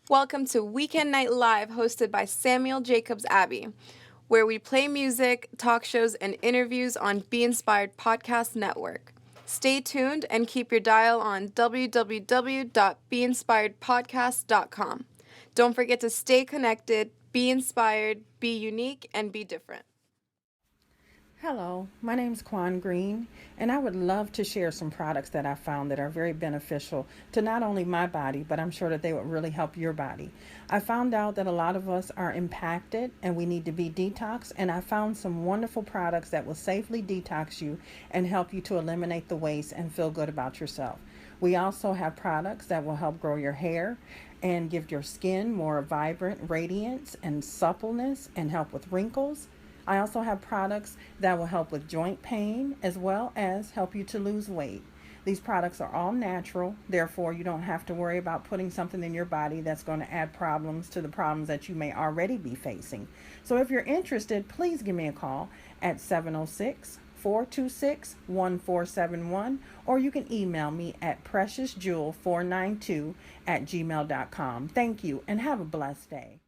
Welcome to Weekend Night Live, hosted by Samuel Jacobs Abbey, where we play music, talk shows, and interviews on Be Inspired Podcast Network. Stay tuned and keep your dial on www.beinspiredpodcast.com. Don't forget to stay connected, be inspired, be unique, and be different. Hello, my name is Quan Green, and I would love to share some products that I found that are very beneficial to not only my body, but I'm sure that they would really help your body. I found out that a lot of us are impacted and we need to be detoxed, and I found some wonderful products that will safely detox you and help you to eliminate the waste and feel good about yourself. We also have products that will help grow your hair and give your skin more vibrant radiance and suppleness and help with wrinkles. I also have products that will help with joint pain as well as help you to lose weight. These products are all natural, therefore, you don't have to worry about putting something in your body that's going to add problems to the problems that you may already be facing. So, if you're interested, please give me a call at 706 426 1471, or you can email me at preciousjewel492 at gmail.com. Thank you and have a blessed day.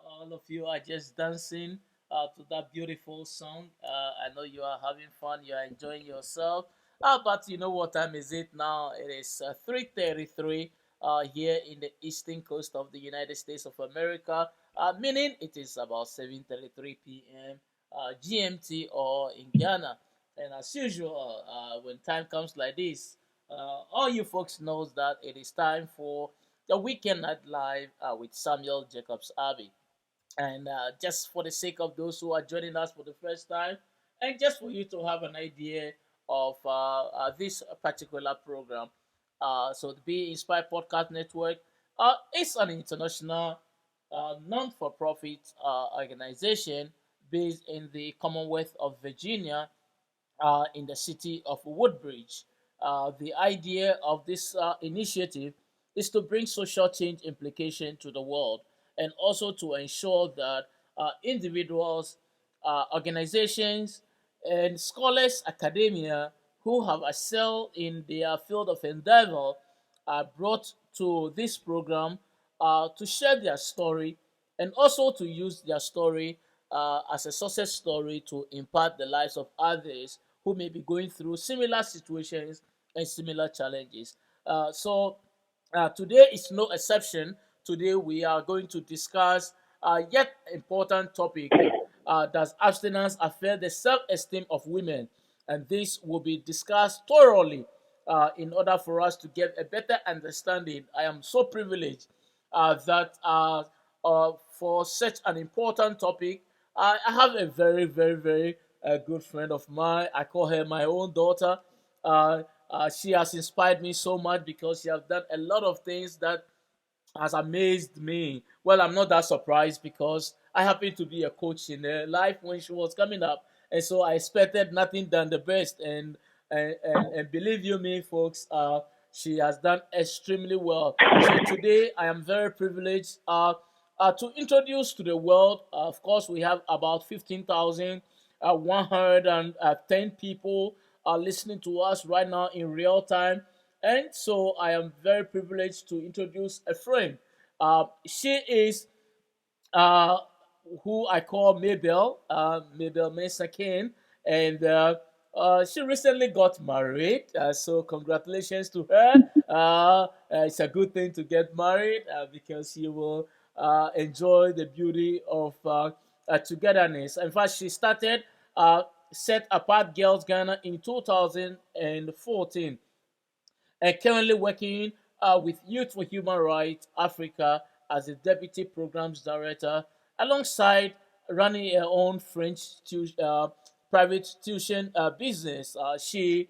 All of you are just dancing to that beautiful song. I know you are having fun. You are enjoying yourself. But you know what time is it now? It is 3:33 here in the eastern coast of the United States of America, meaning it is about 7:33 p.m. GMT or in Ghana. And as usual, when time comes like this, all you folks knows that it is time for the Weekend Night Live with Samuel Jacobs Abbey. And just for the sake of those who are joining us for the first time, and just for you to have an idea of this particular program, so the Be Inspired Podcast Network is an international non-for-profit organization based in the Commonwealth of Virginia in the city of Woodbridge. The idea of this initiative is to bring social change implication to the world and also to ensure that individuals, organizations, and scholars, academia who have excelled in their field of endeavor are brought to this program to share their story and also to use their story as a success story to impact the lives of others who may be going through similar situations and similar challenges. Today is no exception. Today we are going to discuss yet important topic. Does abstinence affect the self-esteem of women? And this will be discussed thoroughly in order for us to get a better understanding. I am so privileged that for such an important topic, I have a very, very, very good friend of mine. I call her my own daughter. She has inspired me so much because she has done a lot of things that has amazed me. Well, I'm not that surprised because I happened to be a coach in her life when she was coming up, and so I expected nothing than the best. And believe you me, folks, she has done extremely well. So today I am very privileged to introduce to the world. Of course, we have about 15,000. 110 people are listening to us right now in real time. And so I am very privileged to introduce a friend. She is uh, who I call Mabel, Mabel Mensah Kane, and she recently got married. So congratulations to her. It's a good thing to get married because you will enjoy the beauty of togetherness. In fact, she started Set Apart Girls Ghana in 2014 and currently working with Youth for Human Rights Africa as a deputy programs director, alongside running her own private tuition business. She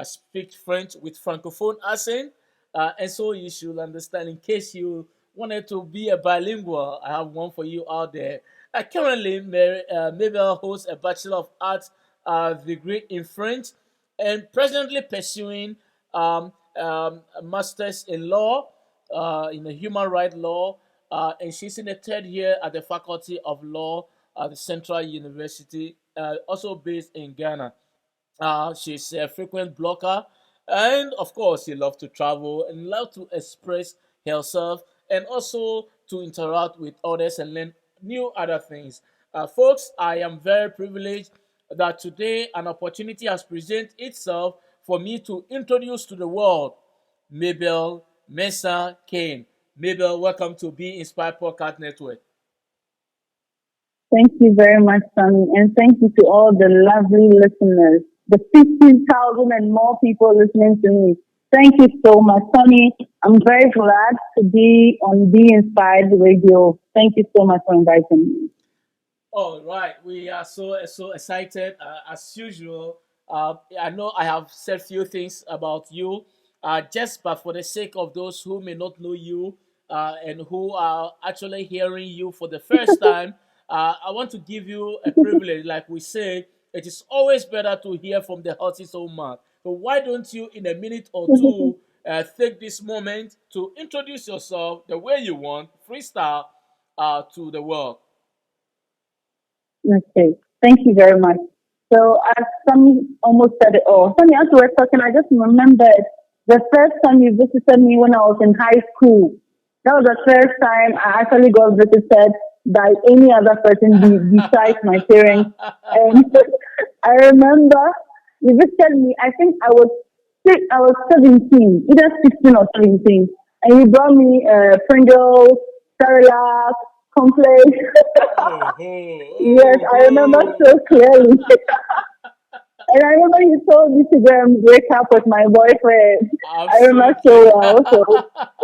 speaks French with francophone accent, and so you should understand. In case you wanted to be a bilingual, I have one for you out there. Currently, Mabel holds a Bachelor of Arts degree in French and presently pursuing a master's in law, in the human rights law, and she's in the third year at the Faculty of Law at the Central University, also based in Ghana. She's a frequent blogger, and of course, she loves to travel and love to express herself, and also to interact with others and learn new other things. Folks, I am very privileged that today an opportunity has presented itself for me to introduce to the world Mabel Mensah Kane. Mabel, welcome to Be Inspired Podcast Network. Thank you very much, Sonny, and thank you to all the lovely listeners, the 15,000 and more people listening to me. Thank you so much, Sonny. I'm very glad to be on Be Inspired Radio. Thank you so much for inviting me. All right, we are so excited as usual. I know I have said few things about you, just but for the sake of those who may not know you and who are actually hearing you for the first time, I want to give you a privilege. Like we say, it is always better to hear from the horse's own mouth. So why don't you, in a minute or two, take this moment to introduce yourself the way you want, freestyle, to the world. Okay, thank you very much. So, as Sonny almost said it all. Sonny, as we were talking, I just remembered the first time you visited me when I was in high school. That was the first time I actually got visited by any other person besides my parents. And I remember you visited me. I think I was 17, either 16 or 17, and you brought me Pringles, Cerelac, Complex. Oh ho, Yes, oh I remember ho. so clearly. And I remember you told me to go and break up with my boyfriend. I remember so Absolutely. well. So,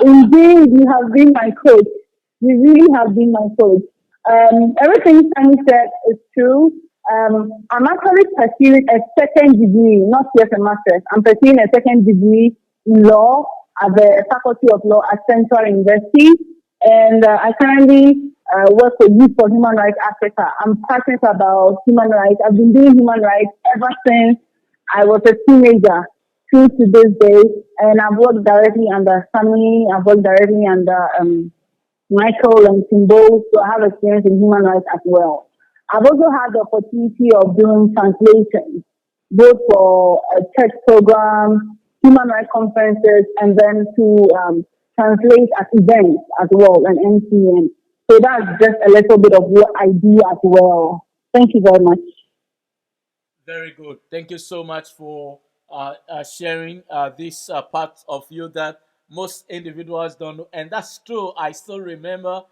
indeed, you have been my coach. You really have been my coach. Everything Sunny said is true. I'm actually pursuing a second degree, not just a master's. I'm pursuing a second degree in law at the Faculty of Law at Central University. And I currently work with Youth for Human Rights Africa. I'm passionate about human rights. I've been doing human rights ever since I was a teenager through to this day. And I've worked directly under Sunny. I've worked directly under Michael and Timbo, so I have experience in human rights as well. I've also had the opportunity of doing translations, both for church programs, human rights conferences, and then to translate at events as well and NCN. So that's just a little bit of what I do as well. Thank you very much. Very good. Thank you so much for sharing this part of you that most individuals don't know. And that's true. I still remember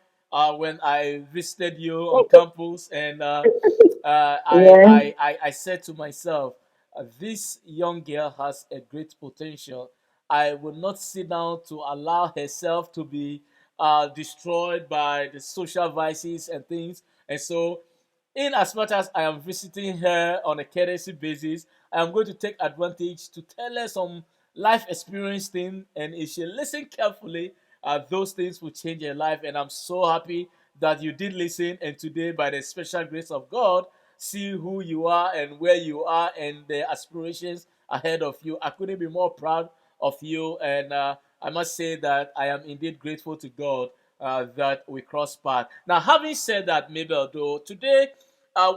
when I visited you on campus, and Yeah. I said to myself, this young girl has a great potential. I will not sit down to allow herself to be destroyed by the social vices and things. And so, in as much as I am visiting her on a courtesy basis, I am going to take advantage to tell her some life experience thing, and if she listen carefully, those things will change her life. And I'm so happy that you did listen, and today, by the special grace of God, see who you are and where you are and the aspirations ahead of you. I couldn't be more proud of you, and I must say that I am indeed grateful to God that we cross paths. Now, having said that, Mabel, though, today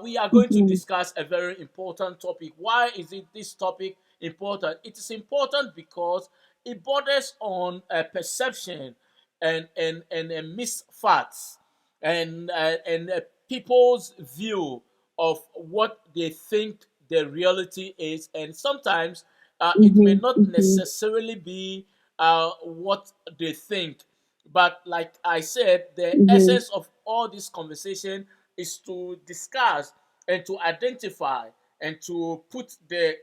we are going to Mhm. discuss a very important topic. Why is it this topic important? It is important because it borders on perception and misfacts and people's view of what they think the reality is, and sometimes it may Mhm. not Mhm. necessarily be what they think. But like I said, the Mhm. essence of all this conversation is to discuss and to identify and to put the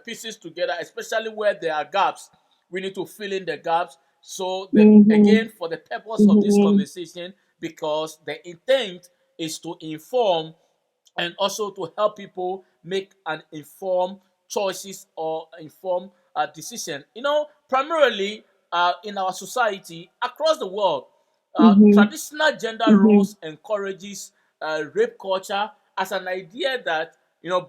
pieces together, especially where there are gaps. We need to fill in the gaps. So that Mhm. again, for the purpose of this Mhm. conversation, because the intent is to inform and also to help people make an informed choices or informed decision. Primarily in our society across the world, Mhm. traditional gender Mhm. roles encourages rape culture as an idea that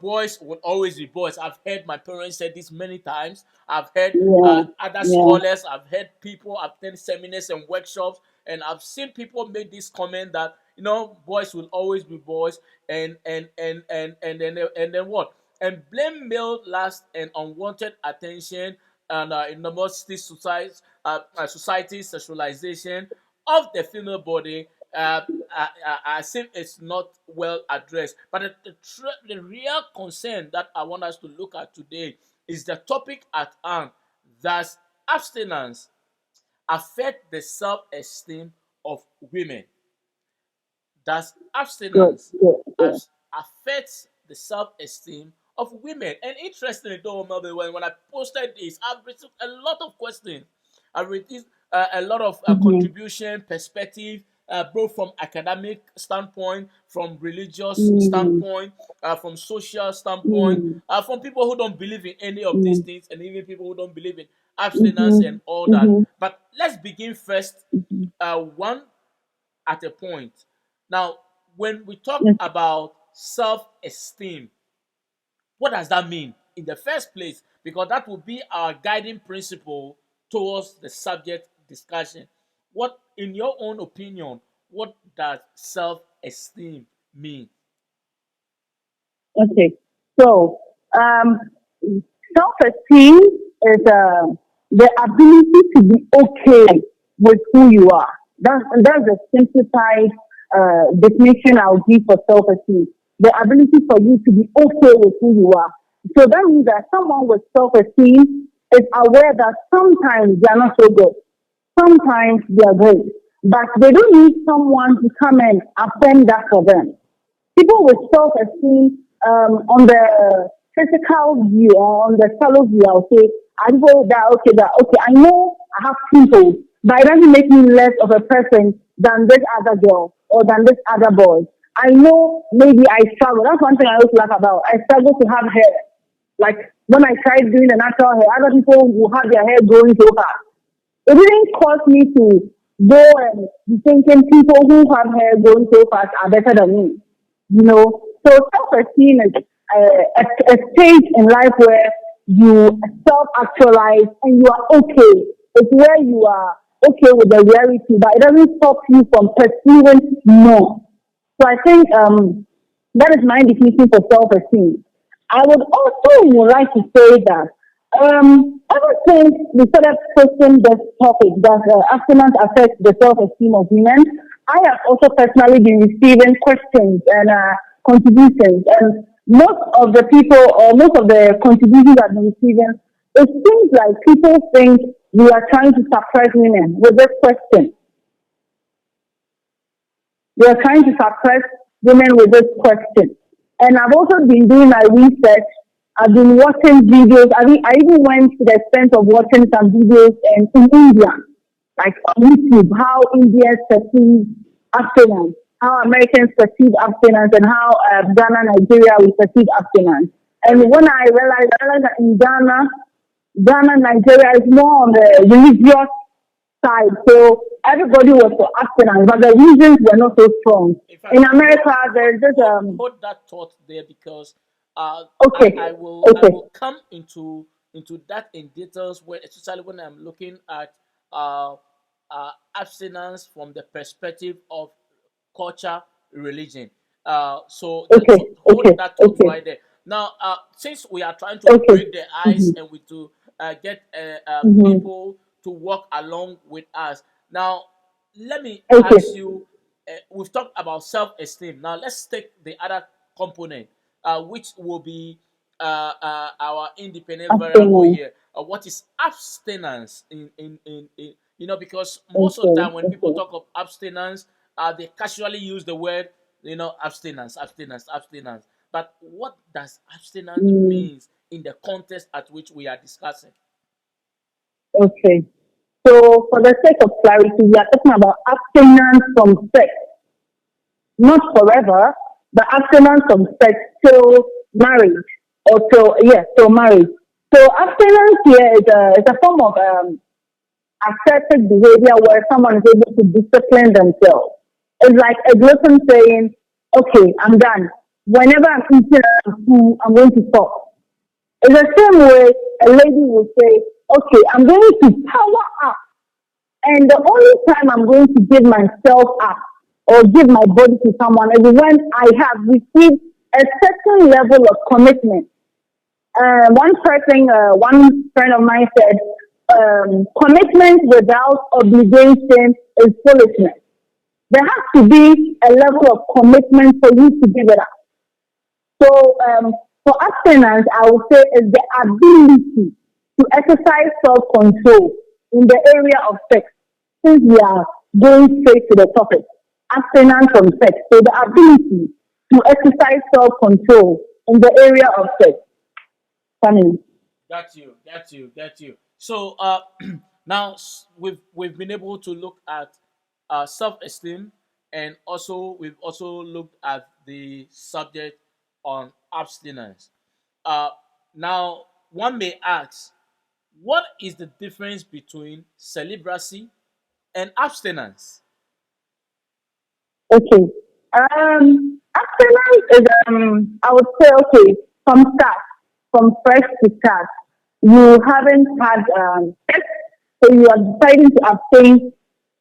boys would always be boys. I've heard my parents say this many times. I've heard Yeah. other Yeah. scholars. I've heard people. I've done seminars and workshops, and I've seen people make this comment that boys will always be boys, and then what? And blame male lust and unwanted attention, and in the most society sexualization of the female body. As if it's not well addressed. But the real concern that I want us to look at today is the topic at hand. Does abstinence affect the self-esteem of women? Does Good. abstinence Good. Good. affect the self-esteem of women? And interestingly, though, Mabel, when I posted this, I've received a lot of questions. I've received a lot of Mhm. contribution, perspective, both from academic standpoint, from religious Mm. standpoint, from social standpoint, Mm. from people who don't believe in any of these Mm. things, and even people who don't believe in abstinence and Mhm. all that. Mhm. But let's begin first, Mhm. one at a point. Now, when we talk Yes. about self esteem, what does that mean in the first place? Because that will be our guiding principle towards the subject discussion. What, in your own opinion, what does self esteem mean? Okay. So, um, self-esteem is the ability to be okay with who you are. That's a simplified definition I'll give for self-esteem. The ability for you to be okay with who you are. So that means that someone with self-esteem is aware that sometimes they are not so good. Sometimes they are great. But they don't need someone to come and affirm that for them. People with self-esteem on the physical view or on the shallow view, I'll say, I go that okay, I know I have people, but it doesn't make me less of a person than this other girl or than this other boy. I know maybe I struggle. That's one thing I always laugh about. I struggle to have hair. Like when I tried doing the natural hair, other people will have their hair growing so fast. It didn't cause me to go and be thinking people who have hair growing so fast are better than me. So self-esteem is a stage in life where you self-actualize and you are okay. It's where you are okay with the reality, but it doesn't stop you from pursuing more. So I think that is my definition for self-esteem. I would also like to say that ever since we started pushing this topic that abstinence affects the self-esteem of women, I have also personally been receiving questions and contributions, and most of the people or most of the contributions I've been receiving, it seems like people think we are trying to suppress women with this question. We are trying to suppress women with this question. And I've also been doing my research. I've been watching videos. I even went to the extent of watching some videos in India, like on YouTube, how Indians perceive abstinence, how Americans perceive abstinence, and how Ghana, Nigeria, we perceive abstinence. And when I realized that in Ghana, Nigeria is more on the religious side. So everybody was for abstinence, but the reasons were not so strong. In fact, In America, there's just hold that thought there because okay, I okay, will come into that in details when especially when I'm looking at uh, abstinence from the perspective of culture, religion. okay, Hold okay, that thought okay, right there. Now, since we are trying to okay. break the ice Mm-hmm, and we to get mm-hmm. people to walk along with us. Now, let me Okay, ask you. We've talked about self-esteem. Now, let's take the other component, which will be our independent variable abstinence. here. What is abstinence in because most of the Okay, time when people okay, talk of abstinence, they casually use the word, abstinence, abstinence, abstinence. But what does abstinence mm, means in the context at which we are discussing? okay. So, for the sake of clarity, we are talking about abstinence from sex, not forever, but abstinence from sex till marriage or till marriage. So, abstinence here is a form of assertive behavior where someone is able to discipline themselves. It's like a glutton saying, "Okay, I'm done. Whenever I'm eating food, I'm going to stop." It's the same way a lady will say, "Okay, I'm going to power up. And the only time I'm going to give myself up or give my body to someone is when I have received a certain level of commitment." One friend of mine said, commitment without obligation is foolishness. There has to be a level of commitment for you to give it up. So, for abstinence, I would say is the ability to exercise self-control in the area of sex. Since we are going straight to the topic, abstinence from sex. So the ability to exercise self-control in the area of sex. Family. Got you. So now we've been able to look at self-esteem, and also we've also looked at the subject on abstinence. Uh, Now one may ask, what is the difference between celibacy and abstinence? Okay. Abstinence is I would say okay from start, from fresh to start. You haven't had sex, so you are deciding to abstain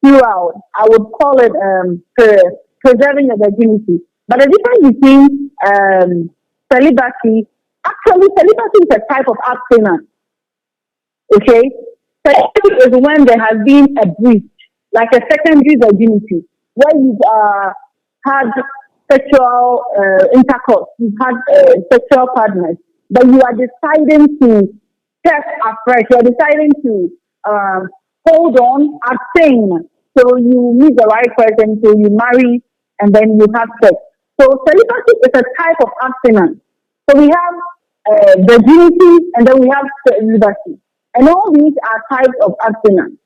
throughout. I would call it preserving your virginity. But the difference between celibacy, actually celibacy is a type of abstinence. Okay, celibacy is when there has been a breach, like a secondary virginity, where you've had sexual intercourse, you've had sexual partners, but you are deciding to test afresh. You are deciding to um, hold on, abstain. So you meet the right person, so you marry, and then you have sex. So celibacy is a type of abstinence. So we have virginity, and then we have celibacy. And all these are types of abstinence.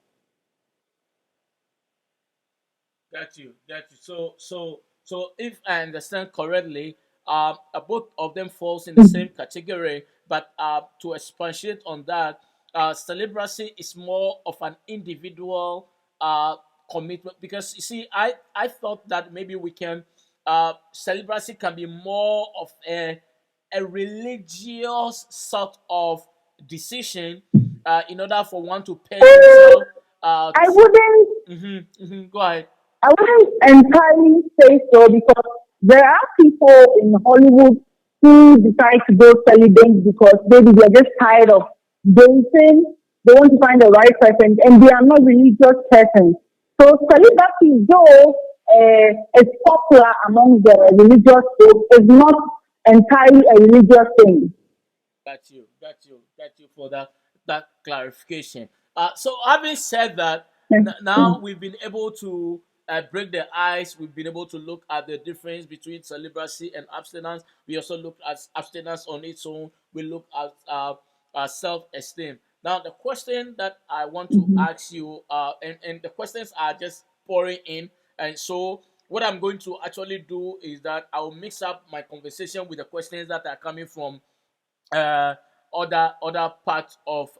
Got you. So if I understand correctly, both of them falls in the same category. But to expatiate on that, celibacy is more of an individual uh, commitment because you see, I thought that maybe we can celibacy can be more of a religious sort of decision in order for one to purge himself. Uh, I wouldn't Go ahead. I wouldn't entirely say so because there are people in Hollywood who decide to go celibate because maybe they're just tired of dating. They want to find the right person and they are not religious persons. So celibacy, though, it's popular among the religious folks. It's not entirely a religious thing. Got you for that clarification. So having said that, now Mm. we've been able to break the ice. We've been able to look at the difference between celibacy and abstinence. We also looked at abstinence on its own. We look at self-esteem. Now, the question that I want to Mhm. ask you, and the questions are just pouring in, and so what I'm going to actually do is that I'll mix up my conversation with the questions that are coming from uh, other parts of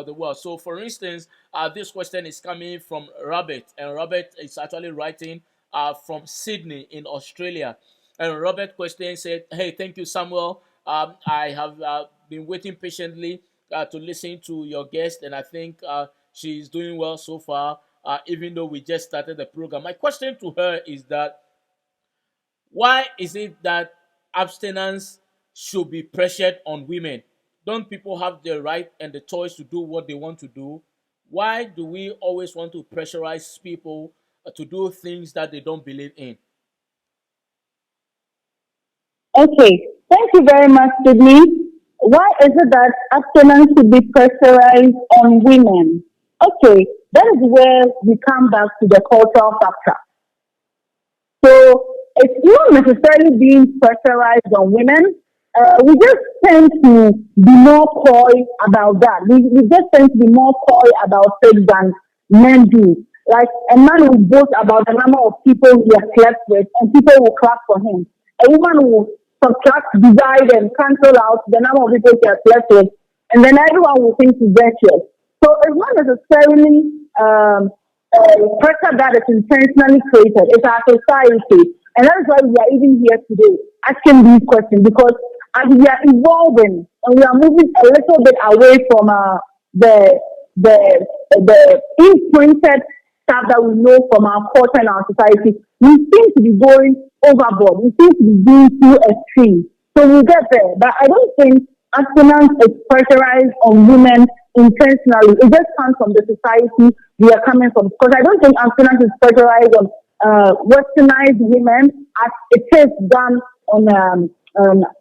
the world. So, for instance, this question is coming from Robert, and Robert is actually writing from Sydney in Australia. And Robert question said, "Hey, thank you, Samuel. I have been waiting patiently to listen to your guest, and I think she's doing well so far. Even though we just started the program, my question to her is that why is it that abstinence should be pressured on women? Don't people have the right and the choice to do what they want to do? Why do we always want to pressurize people to do things that they don't believe in? Okay, thank you very much, Sydney. Why is it that abstinence should be pressurized on women? Okay, that is where we come back to the cultural factor. So it's not necessarily being pressurized on women. We just tend to be more coy about that. We just tend to be more coy about sex than men do. Like a man will boast about the number of people he has slept with, and people will clap for him. A woman will subtract, divide, and cancel out the number of people she has slept with, and then everyone will think she's virtuous. So it's not necessarily pressure that is intentionally created. It's our society. And that's why we are even here today asking these questions because as we are evolving and we are moving a little bit away from the the imprinted stuff that we know from our culture and our society, we seem to be going overboard. We seem to be being too extreme. So we get there. But I don't think abstinence is pressurized on women intentionally. It just comes from the society we are coming from. Because I don't think abstinence is pressurized on westernized women as it is done on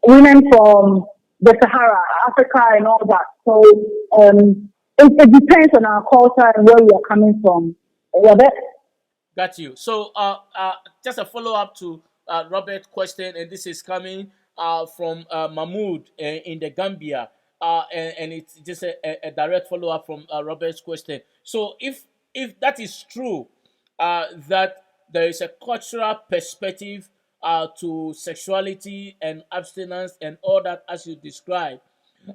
women from the Sahara, Africa, and all that. So it depends on our culture and where we are coming from. Yeah, Got you. So, just a follow up to Robert's question, and this is coming from Mahmoud in the Gambia, and it's just a direct follow up from Robert's question. So, if that is true, that there is a cultural perspective to sexuality and abstinence and all that as you described,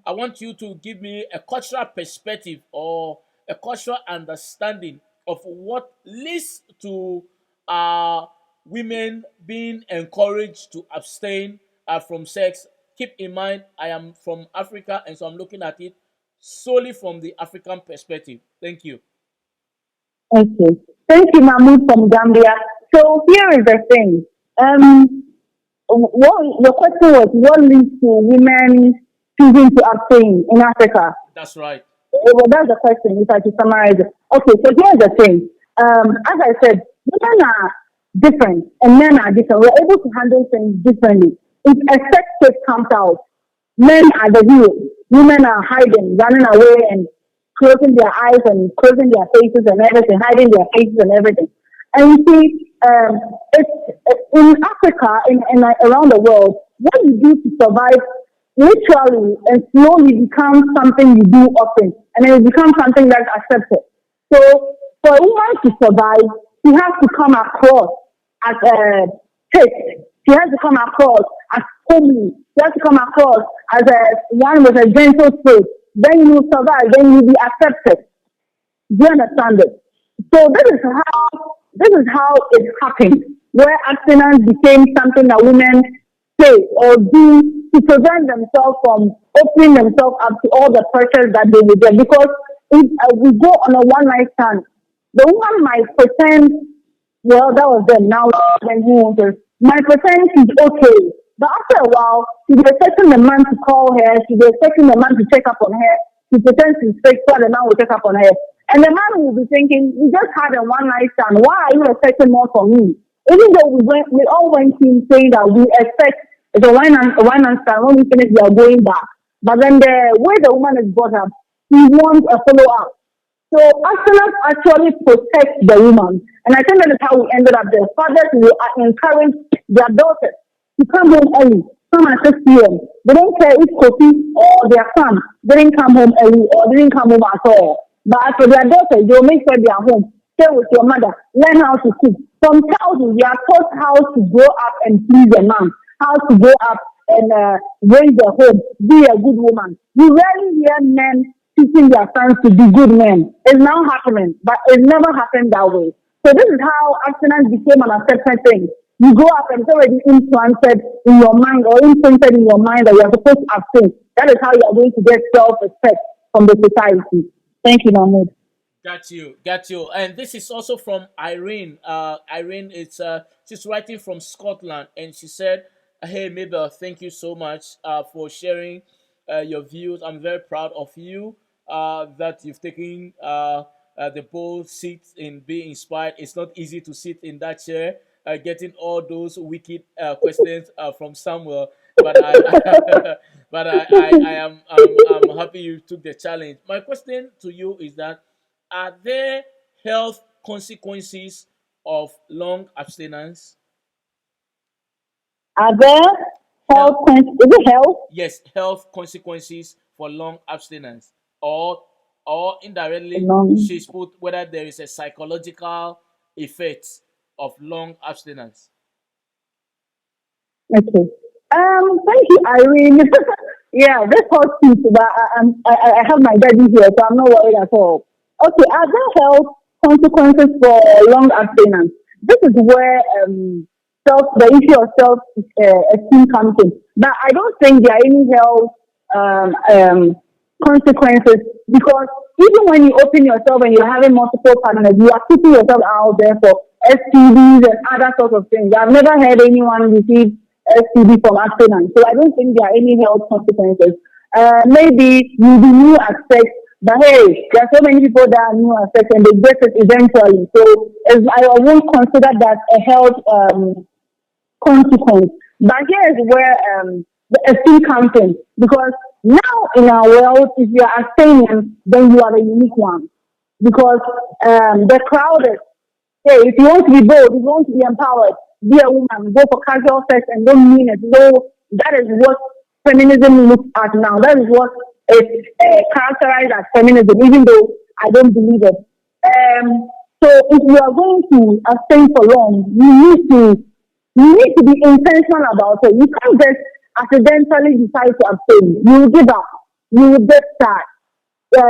I want you to give me a cultural perspective or a cultural understanding of what leads to uh, women being encouraged to abstain from sex. Keep in mind, I am from Africa, and so I'm looking at it solely from the African perspective. Thank you. okay. Thank you, Mahmoud from Gambia. So here is the thing. What the question was, what leads to women choosing to abstain in Africa? That's right. Well, that's the question. If I should summarize it. Okay, so here's the thing. As I said, women are different and men are different. We're able to handle things differently. If a sex tape comes out, men are the heroes. Women are hiding, running away, and closing their eyes and closing their faces and everything, hiding their faces and everything. And you see, it's in Africa and like around the world, what you do to survive literally and slowly becomes something you do often, and then it becomes something that's accepted. So for a woman to survive, she has to come across as a chaste. She has to come across as homely. She has to come across as a one with a gentle spirit. Then you will survive. Then you will be accepted. Do you understand it? So this is how it happened, where abstinence became something that women say or do to prevent themselves from opening themselves up to all the pressures that they will get. Because if we go on a one night stand, the woman might pretend, well, that was then. Now, then who wants her? My pretend is okay. But after a while, she'll be expecting the man to call her. She'll be expecting the man to check up on her. She pretends she's sick, so the man will check up on her. And the man will be thinking, we just had a one night stand. Why are you expecting more from me? Even though we all went in saying that we expect it's a wine and stand. When we finish, we are going back. But then the way the woman is brought up, he wants a follow up. So Astronaut actually protect the woman. And I think that is how we ended up there. Fathers will encourage their daughters to come home early, come at 6 p.m. They don't care if Kofi or their son didn't come home early or didn't come home at all. But as for their daughters, they'll make sure they are home. Stay with your mother. Learn how to cook. From childhood, we are taught how to grow up and please a man, how to grow up and raise a home, be a good woman. You rarely hear men teaching their sons to be good men. It's now happening, but it never happened that way. So this is how abstinence became an accepted thing. You grow up and it's already implanted in your mind or imprinted in your mind that you are supposed to abstain. That is how you are going to get self-respect from the society. Thank you, Mahmoud. Got you, got you. And this is also from Irene. Irene is she's writing from Scotland, and she said, "Hey Mabel, thank you so much for sharing your views. I'm very proud of you that you've taken the bold seat in being inspired. It's not easy to sit in that chair, getting all those wicked questions from Samuel, but I'm happy you took the challenge. My question to you is that are there health consequences of long abstinence? Are there Health, is it health? yes, health consequences for long abstinence, or indirectly, No. she's put whether there is a psychological effect of long abstinence. Okay. Thank you, Irene. Yeah, this hot seat, but I have my daddy here, so I'm not worried at all. Okay, are there health consequences for long abstinence? This is where the issue of self esteem comes in. But I don't think there are any health um, um, consequences because even when you open yourself and you're having multiple partners, you are putting yourself out there for STDs and other sorts of things. I've never heard anyone receive STD from abstinence, so I don't think there are any health consequences. Maybe you be new aspects, but hey, there are so many people that are new aspects and they get it eventually. So I won't consider that a health consequence. But here is where the esteem comes in. Because now in our world, if you are abstaining, then you are the unique one. Because the crowd is, hey, if you want to be bold, if you want to be empowered, be a woman, go for casual sex and don't mean it. So that is what feminism looks at now. That is what is characterized as feminism, even though I don't believe it. So if you are going to abstain for long, you need to be intentional about it. You can't just accidentally decide to abstain. You will give up. You will get sad.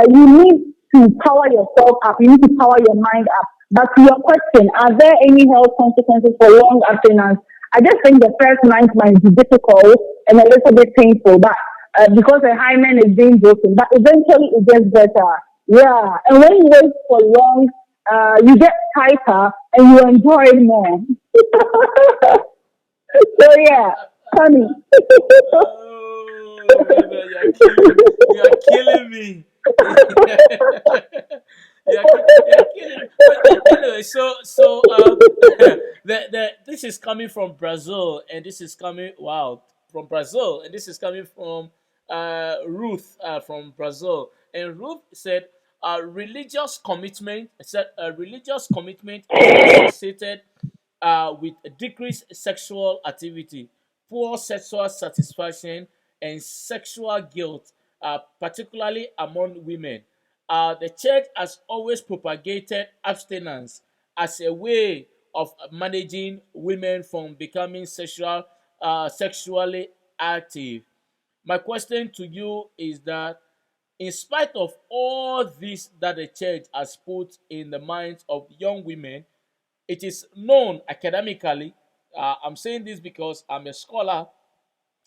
You need to power yourself up. You need to power your mind up. But to your question, are there any health consequences for long abstinence? I just think the first month might be difficult and a little bit painful, but because the hymen is being broken, but eventually it gets better. Yeah, and when you wait for long, you get tighter and you enjoy it more. So yeah, funny. Oh, Mabel, you are killing me. You're killing me. But anyway, this is coming from Brazil, and this is coming from Brazil, and this is coming from Ruth from Brazil, and Ruth said. Religious commitment is associated with decreased sexual activity, poor sexual satisfaction, and sexual guilt, particularly among women. The church has always propagated abstinence as a way of managing women from becoming sexually active. My question to you is that in spite of all this that the church has put in the minds of young women, it is known academically. I'm saying this because I'm a scholar,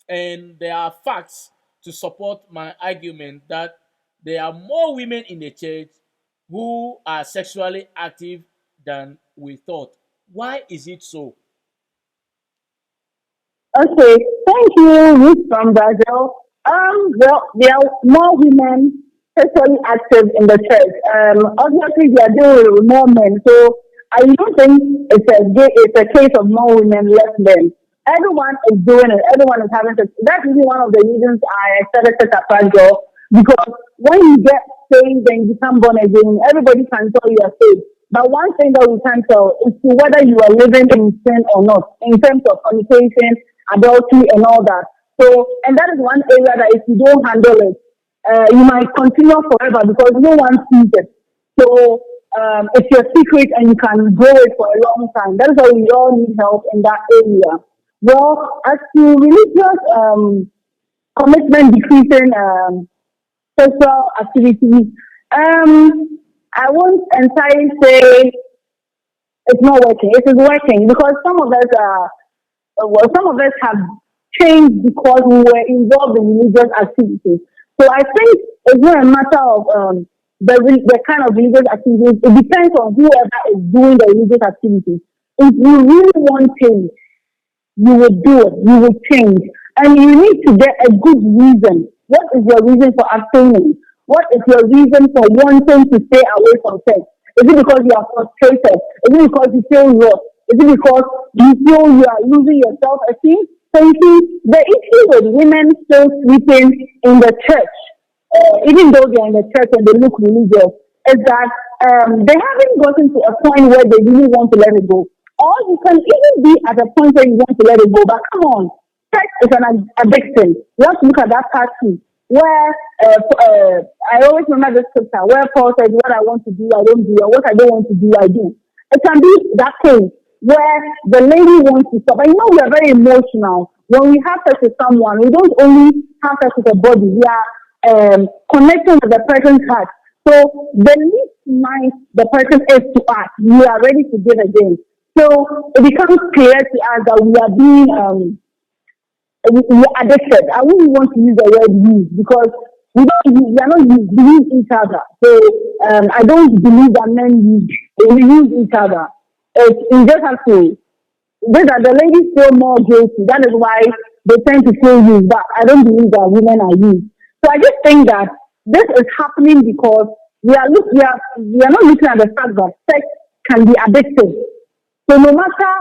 and there are facts to support my argument that there are more women in the church who are sexually active than we thought. Why is it so? Okay, thank you, Ruth from Brazil. Well, there are more women sexually active in the church. Obviously, they are doing with more men. So I don't think it's a case of more women, less men. Everyone is doing it. Everyone is having sex. That's really one of the reasons I started sex apart girl, because when you get saved and you become born again, everybody can tell you are saved. But one thing that we can tell is to whether you are living in sin or not, in terms of fornication, adultery, and all that. So, and that is one area that if you don't handle it, you might continue forever because no one sees it. So it's your secret and you can grow it for a long time. That's why we all need help in that area. Well, as to religious commitment decreasing sexual activities, I won't entirely say it's not working. It is working because some of us some of us have changed because we were involved in religious activities. So I think it's not a matter of the kind of religious activities. It depends on whoever is doing the religious activities. If you really want change, you will do it. You will change. And you need to get a good reason. What is your reason for abstaining? What is your reason for wanting to stay away from sex? Is it because you are frustrated? Is it because you feel lost? Is it because you feel you are losing your self-esteem? So you see, the issue with women still sleeping in the church, even though they are in the church and they look religious, is that they haven't gotten to a point where they really want to let it go. Or you can even be at a point where you want to let it go, but come on, sex is an addiction. You have to look at that part too, where I always remember this scripture where Paul said, "What I want to do, I don't do, and what I don't want to do, I do." It can be that case where the lady wants to stop. And you know, we are very emotional. When we have sex with someone, we don't only have sex with the body, we are connecting with the person's heart. So the least nice the person is to us, we are ready to give again. So it becomes clear to us that we are being we are addicted. I wouldn't want to use the word use because we are not use, we use each other. So I don't believe that men use, we use each other. You just have to. These are the ladies feel more guilty. That is why they tend to feel used. But I don't believe that women are used. So I just think that this is happening because we are not looking at the fact that sex can be addictive. So no matter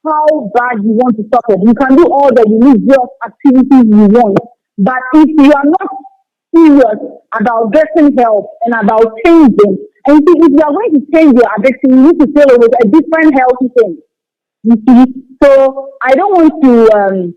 how bad you want to stop it, you can do all the religious activities you want. But if you are not serious about getting help and about changing, and see, if you are going to change your addiction, you need to feel it with a different healthy thing. You see, so I don't want to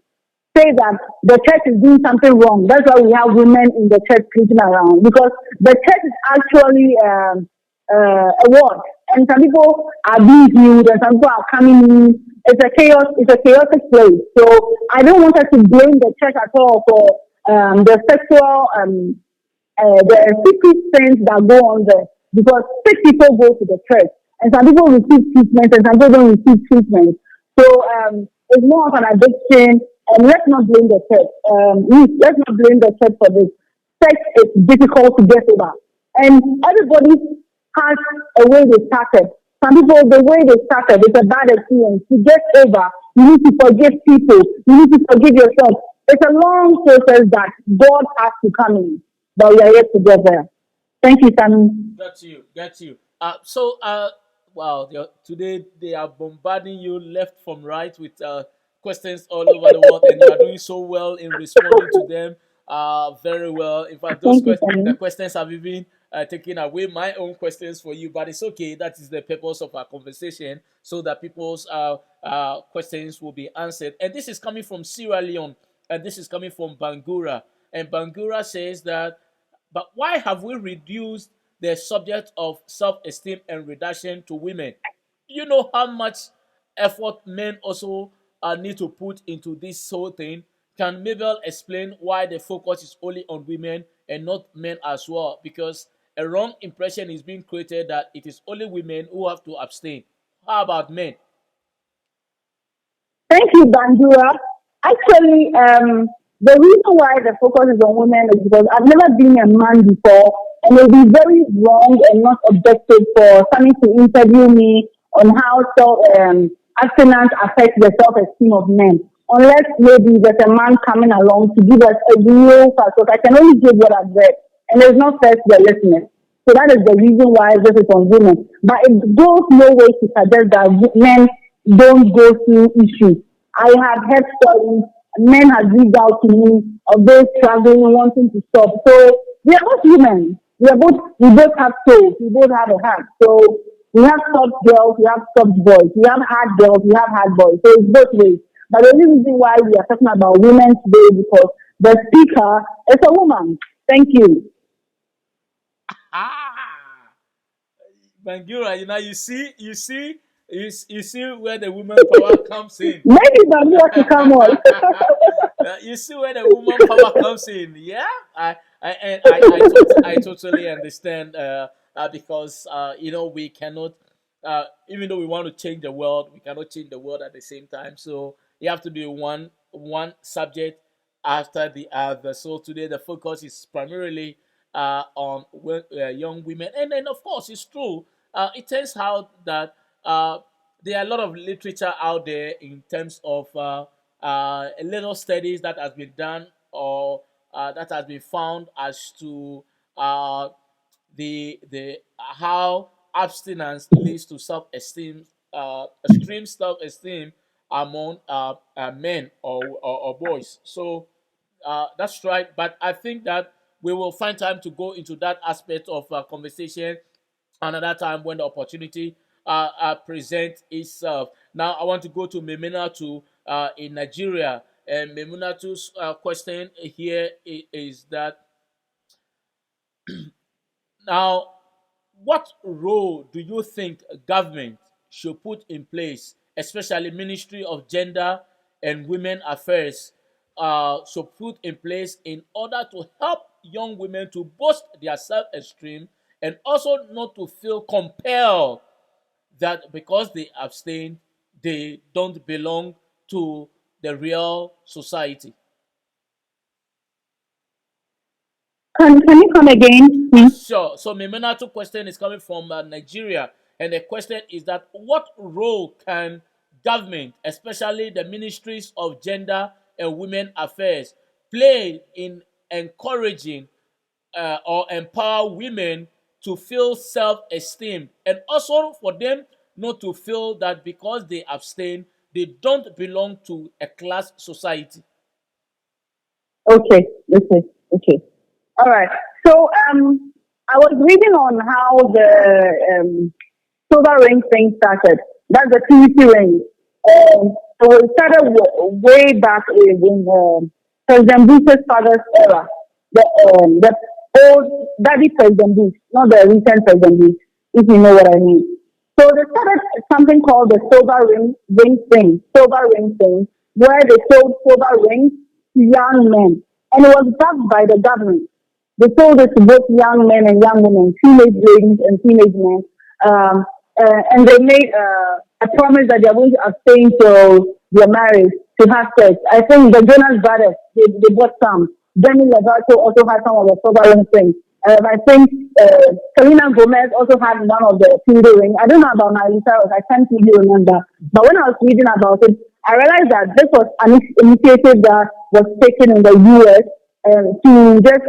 say that the church is doing something wrong. That's why we have women in the church preaching around because the church is actually a ward, and some people are being healed, and some people are coming in. It's a chaos. It's a chaotic place. So I don't want us to blame the church at all for the sexual the secret things that go on there because sick people go to the church and some people receive treatment and some people don't receive treatment. So it's more of an addiction and let's not blame the church. Let's not blame the church for this. Sex is difficult to get over. And everybody has a way they started. Some people, the way they started, it's a bad experience. To get over, you need to forgive people. You need to forgive yourself. It's a long process that God has to come in, but we are yet to get there. Thank you, Sammy. Got you. Wow, today they are bombarding you left from right with questions all over the world, and you are doing so well in responding to them. Very well. In fact, Thank you, the Sammy. questions have even taken away my own questions for you, but it's okay. That is the purpose of our conversation, so that people's questions will be answered. And this is coming from Sierra Leone, and this is coming from Bangura. And Bangura says that, but why have we reduced the subject of self-esteem and reduction to women? You know how much effort men also need to put into this whole thing. Can Mabel explain why the focus is only on women and not men as well? Because a wrong impression is being created that it is only women who have to abstain. How about men? Thank you, Bandura. Actually, the reason why the focus is on women is because I've never been a man before, and it will be very wrong and not objective for somebody to interview me on how abstinence affects the self-esteem of men. Unless maybe there's a man coming along to give us a real fact, because I can only give what I've read, and it's not fair to the listeners. So that is the reason why this is on women. But it goes no way to suggest that men don't go through issues. I have heard stories, men have reached out to me of those struggling, wanting to stop. So we are both women. We both have souls, we both have a heart. So we have soft girls, we have soft boys, we have hard girls, we have hard boys. So it's both ways. But the only reason why we are talking about women today is because the speaker is a woman. Thank you. Ah, Bangura, you see where the woman power comes in. Maybe Bambua to come on. You see where the woman power comes in. Yeah, I totally understand. Because we cannot, even though we want to change the world, we cannot change the world at the same time. So you have to be one subject after the other. So today the focus is primarily on young women, and then of course it's true. It turns out that uh, there are a lot of literature out there in terms of a little studies that has been done or that has been found as to uh, the how abstinence leads to self-esteem, extreme self-esteem among men or boys. So that's right. But I think that we will find time to go into that aspect of conversation another time when the opportunity present itself. Now I want to go to Memina to in Nigeria, and Memunatu's question here is that now, what role do you think government should put in place, especially Ministry of Gender and Women Affairs, should put in place in order to help young women to boost their self-esteem and also not to feel compelled that because they abstain, they don't belong to the real society? Can you come again, please? Sure. So Memenatu question is coming from Nigeria, and the question is that what role can government, especially the ministries of gender and women affairs, play in encouraging or empower women to feel self-esteem, and also for them not to feel that because they abstain, they don't belong to a class society. Okay, okay, okay. All right. So I was reading on how the silver ring thing started. That's the PVC ring. So it started way back in President Bush's father's era. The old daddy President Bush, not the recent President Bush, if you know what I mean. So they started something called the silver ring thing, where they sold silver rings to young men, and it was backed by the government. They sold it to both young men and young women, teenage ladies and teenage men. And they made a promise that they are going to abstain till their marriage to have sex. I think the Jonas Brothers, they bought some. Demi Lovato also had some of the sovereign things. I think Selena Gomez also had one of the CD ring. I don't know about Miley Cyrus. I can't really remember. But when I was reading about it, I realized that this was an initiative that was taken in the U.S. To just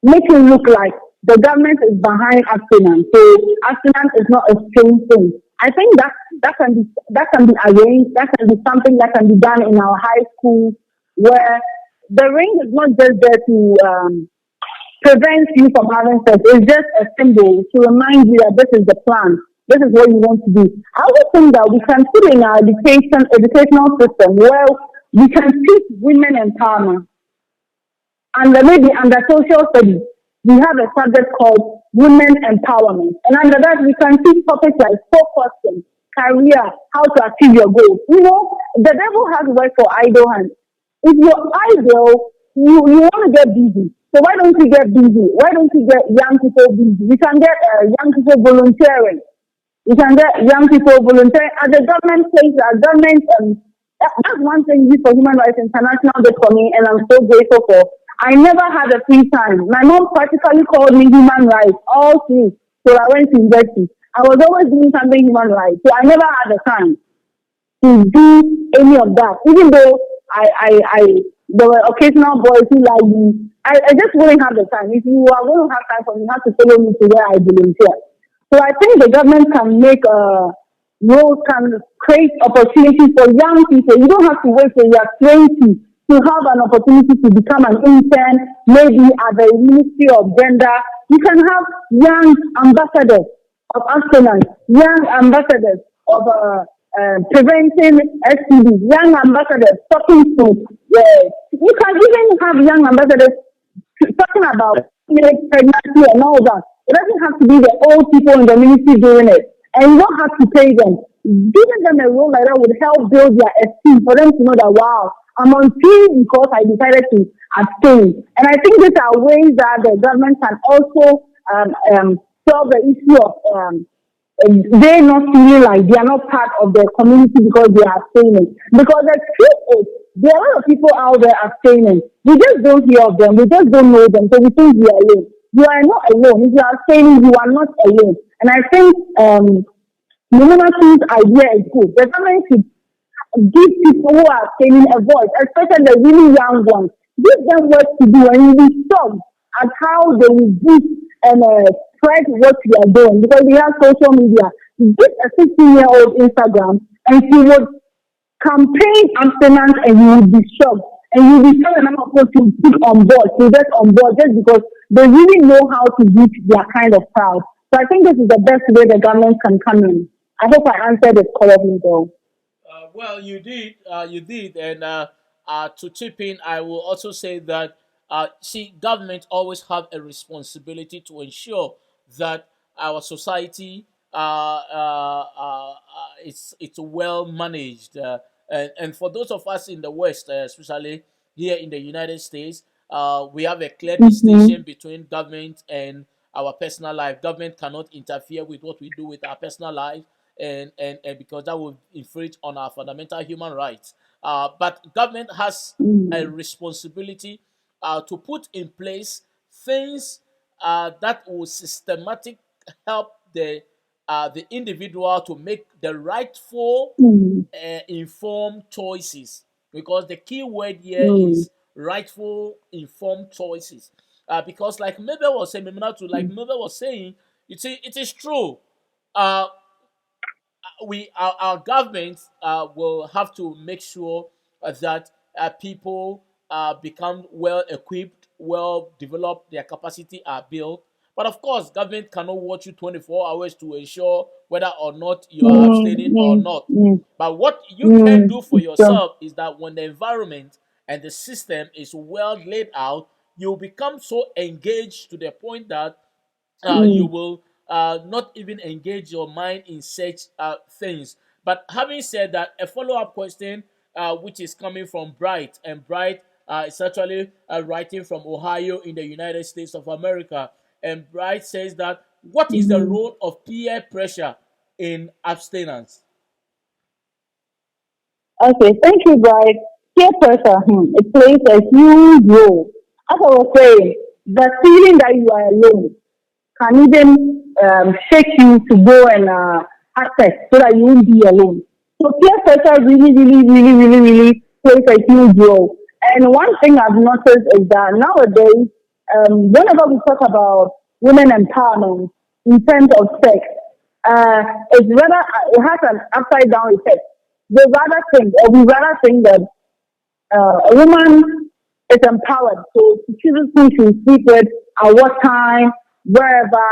make it look like the government is behind abstinence. So abstinence is not a strange thing. I think that can be arranged. That can be something that can be done in our high school, where the ring is not just there to prevent you from having sex. It's just a symbol to remind you that this is the plan. This is what you want to do. I also think that we can put in our educational system where we can teach women empowerment, and maybe under social studies, we have a subject called women empowerment. And under that, we can teach topics like focusing, career, how to achieve your goals. You know, the devil has work for idle hands. If you're idle, you want to get busy. So why don't you get busy? Why don't you get young people busy? We can get young people volunteering. You can get young people volunteering at the government place, at government. That's one thing you for Human Rights International did for me, and I'm so grateful for. I never had a free time. My mom practically called me human rights all through. So I went to university. I was always doing something human rights. So I never had the time to do any of that. Even though I There were occasional boys who like me. I just wouldn't have the time. If you are going to have time for me, you have to follow me to where I volunteer. So I think the government can make rules, can create opportunities for young people. You don't have to wait till you are 20 to have an opportunity to become an intern, maybe at the Ministry of Gender. You can have young ambassadors of abstinence, young ambassadors of preventing STDs, young ambassadors talking to, you can even have young ambassadors talking about pregnancy and all that. It doesn't have to be the old people in the ministry doing it. And you don't have to pay them. Giving them a role like that would help build their esteem for them to know that, wow, I'm on team because I decided to abstain. And I think these are ways that the government can also solve the issue of they're not feeling like they are not part of the community because they are abstaining. Because the truth is, there are a lot of people out there abstaining. We just don't hear of them. We just don't know them. So we think we are alone. You are not alone. If you are abstaining, you are not alone. And I think Minimum's idea is good. The government should give people who are abstaining a voice, especially the really young ones. Give them work to do, and you'll be shocked at how they will boost and spread what we are doing because we have social media. Give a 16-year-old Instagram, and she would campaign abstinence, and you will be shocked. And you'll be shocked the number of people to put on board, to get on board, just because they really know how to reach their kind of crowd. So I think this is the best way the government can come in. I hope I answered it correctly, though. Well, you did, and to chip in, I will also say that see, government always have a responsibility to ensure that our society it's well managed, and for those of us in the West, especially here in the United States, we have a clear distinction Mm-hmm. between government and our personal life. Government cannot interfere with what we do with our personal life, and because that will infringe on our fundamental human rights. But government has a Mm-hmm. responsibility to put in place things that will systematic help the individual to make the rightful Mm-hmm. informed choices, because the key word here Mm-hmm. is rightful informed choices, because like Mabel was saying, like Mabel was saying, it is true. uh, our government will have to make sure that people become well equipped, well developed, their capacity are built. But of course, government cannot watch you 24 hours to ensure whether or not you are abstaining or not. Mm-hmm. But what you can Mm-hmm. do for So, yourself is that when the environment and the system is well laid out, you become so engaged to the point that you mm, will not even engage your mind in such things. But having said that, a follow up question, which is coming from Bright, and Bright is actually writing from Ohio in the United States of America. And Bright says that, what is the mm-hmm. role of peer pressure in abstinence? Okay, thank you, Bright. Peer pressure, it plays a huge role. As I was saying, the feeling that you are alone can even shake you to go and have sex so that you won't be alone. So peer pressure really plays a huge role. And one thing I've noticed is that nowadays, whenever we talk about women empowerment in terms of sex, it's rather it has an upside down effect. They rather think, or we rather think that a woman is empowered, so she chooses who she will sleep with, at what time, wherever,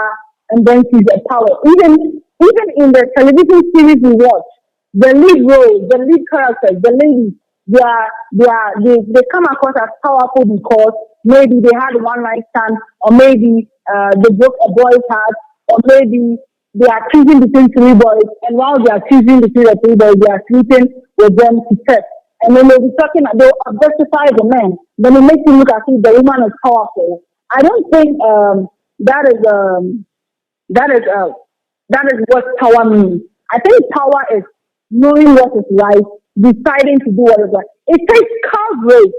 and then she's empowered. Even in the television series we watch, the lead role, the lead characters, the ladies, they come across as powerful because maybe they had one night stand, or maybe they broke a boy's heart, or maybe they are choosing between three boys, and while they are choosing between the three boys, they are sleeping with them to sex. And then they'll be talking, they'll objectify the man. Then it makes you look as if the woman is powerful. I don't think that is that is that is what power means. I think power is knowing what is right, deciding to do what is right. It takes courage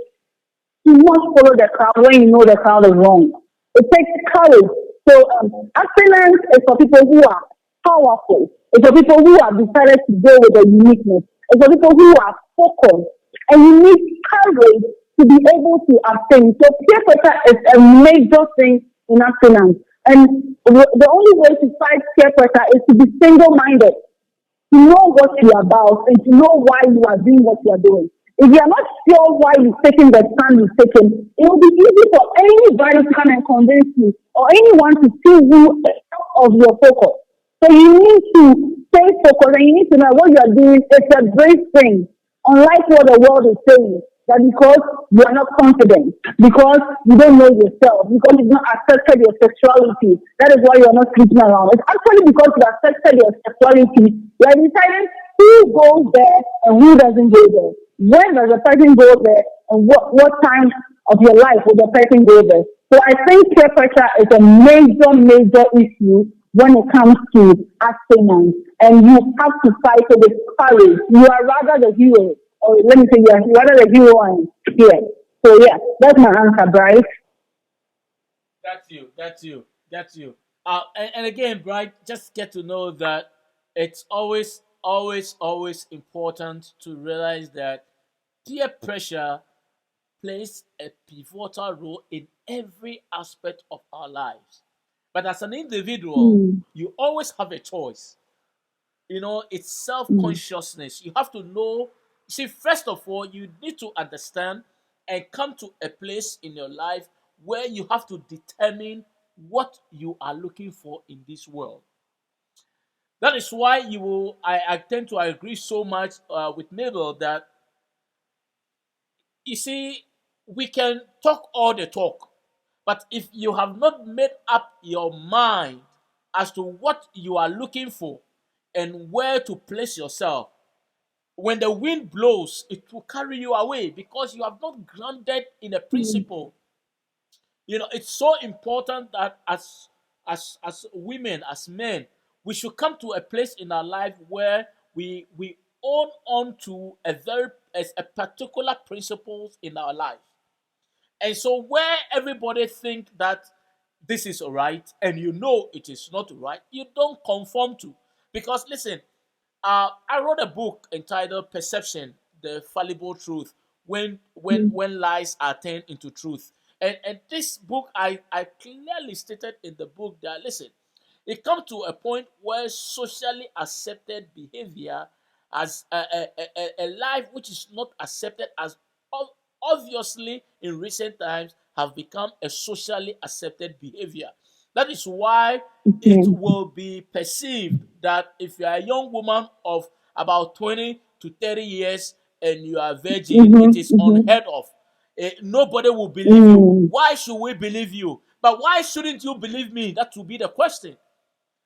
to not follow the crowd when you know the crowd is wrong. It takes courage. So abstinence is for people who are powerful. It's for people who have decided to go with the uniqueness. It's for people who are focused. And you need courage to be able to abstain. So peer pressure is a major thing in abstinence. And the only way to fight peer pressure is to be single-minded, to know what you're about and to know why you are doing what you are doing. If you are not sure why you're taking the stand you're taking, it will be easy for anybody to come and convince you or anyone to see you out of your focus. So you need to stay focused and you need to know what you are doing is a great thing. Unlike what the world is saying, that because you are not confident, because you don't know yourself, because you've not accepted your sexuality, that is why you are not sleeping around. It's actually because you accepted your sexuality, you are deciding who goes there and who doesn't go there. When does a person go there and what time of your life will the person go there? So I think peer pressure is a major, major issue when it comes to abstinence. And you have to fight it with courage. You are rather the hero. Or let me say, you are rather the hero here. So yeah, that's my answer, Bryce. That's you. That's you. That's you. And again, Bright, just get to know that it's always, always, always important to realize that peer pressure plays a pivotal role in every aspect of our lives. But as an individual, Mm, you always have a choice. It's self mm, consciousness. You have to know. See, first of all, you need to understand and come to a place in your life where you have to determine what you are looking for in this world. That is why I tend to agree so much with Mabel that you see, we can talk all the talk, but if you have not made up your mind as to what you are looking for and where to place yourself, when the wind blows, it will carry you away because you have not grounded in a mm, principle. It's so important that as women, as men, we should come to a place in our life where we own on to a particular principles in our life. And so where everybody think that this is all right and it is not right, you don't conform to. Because listen, I wrote a book entitled Perception, the Fallible Truth, mm, when lies are turned into truth. And this book, I clearly stated in the book that, listen, it comes to a point where socially accepted behavior as a life which is not accepted as obviously in recent times have become a socially accepted behavior. That is why it okay. will be perceived that if you are a young woman of about 20 to 30 years and you are a virgin, Mm-hmm, it is mm-hmm, unheard of. Nobody will believe you. mm, Why should we believe you? But why shouldn't you believe me? That will be the question.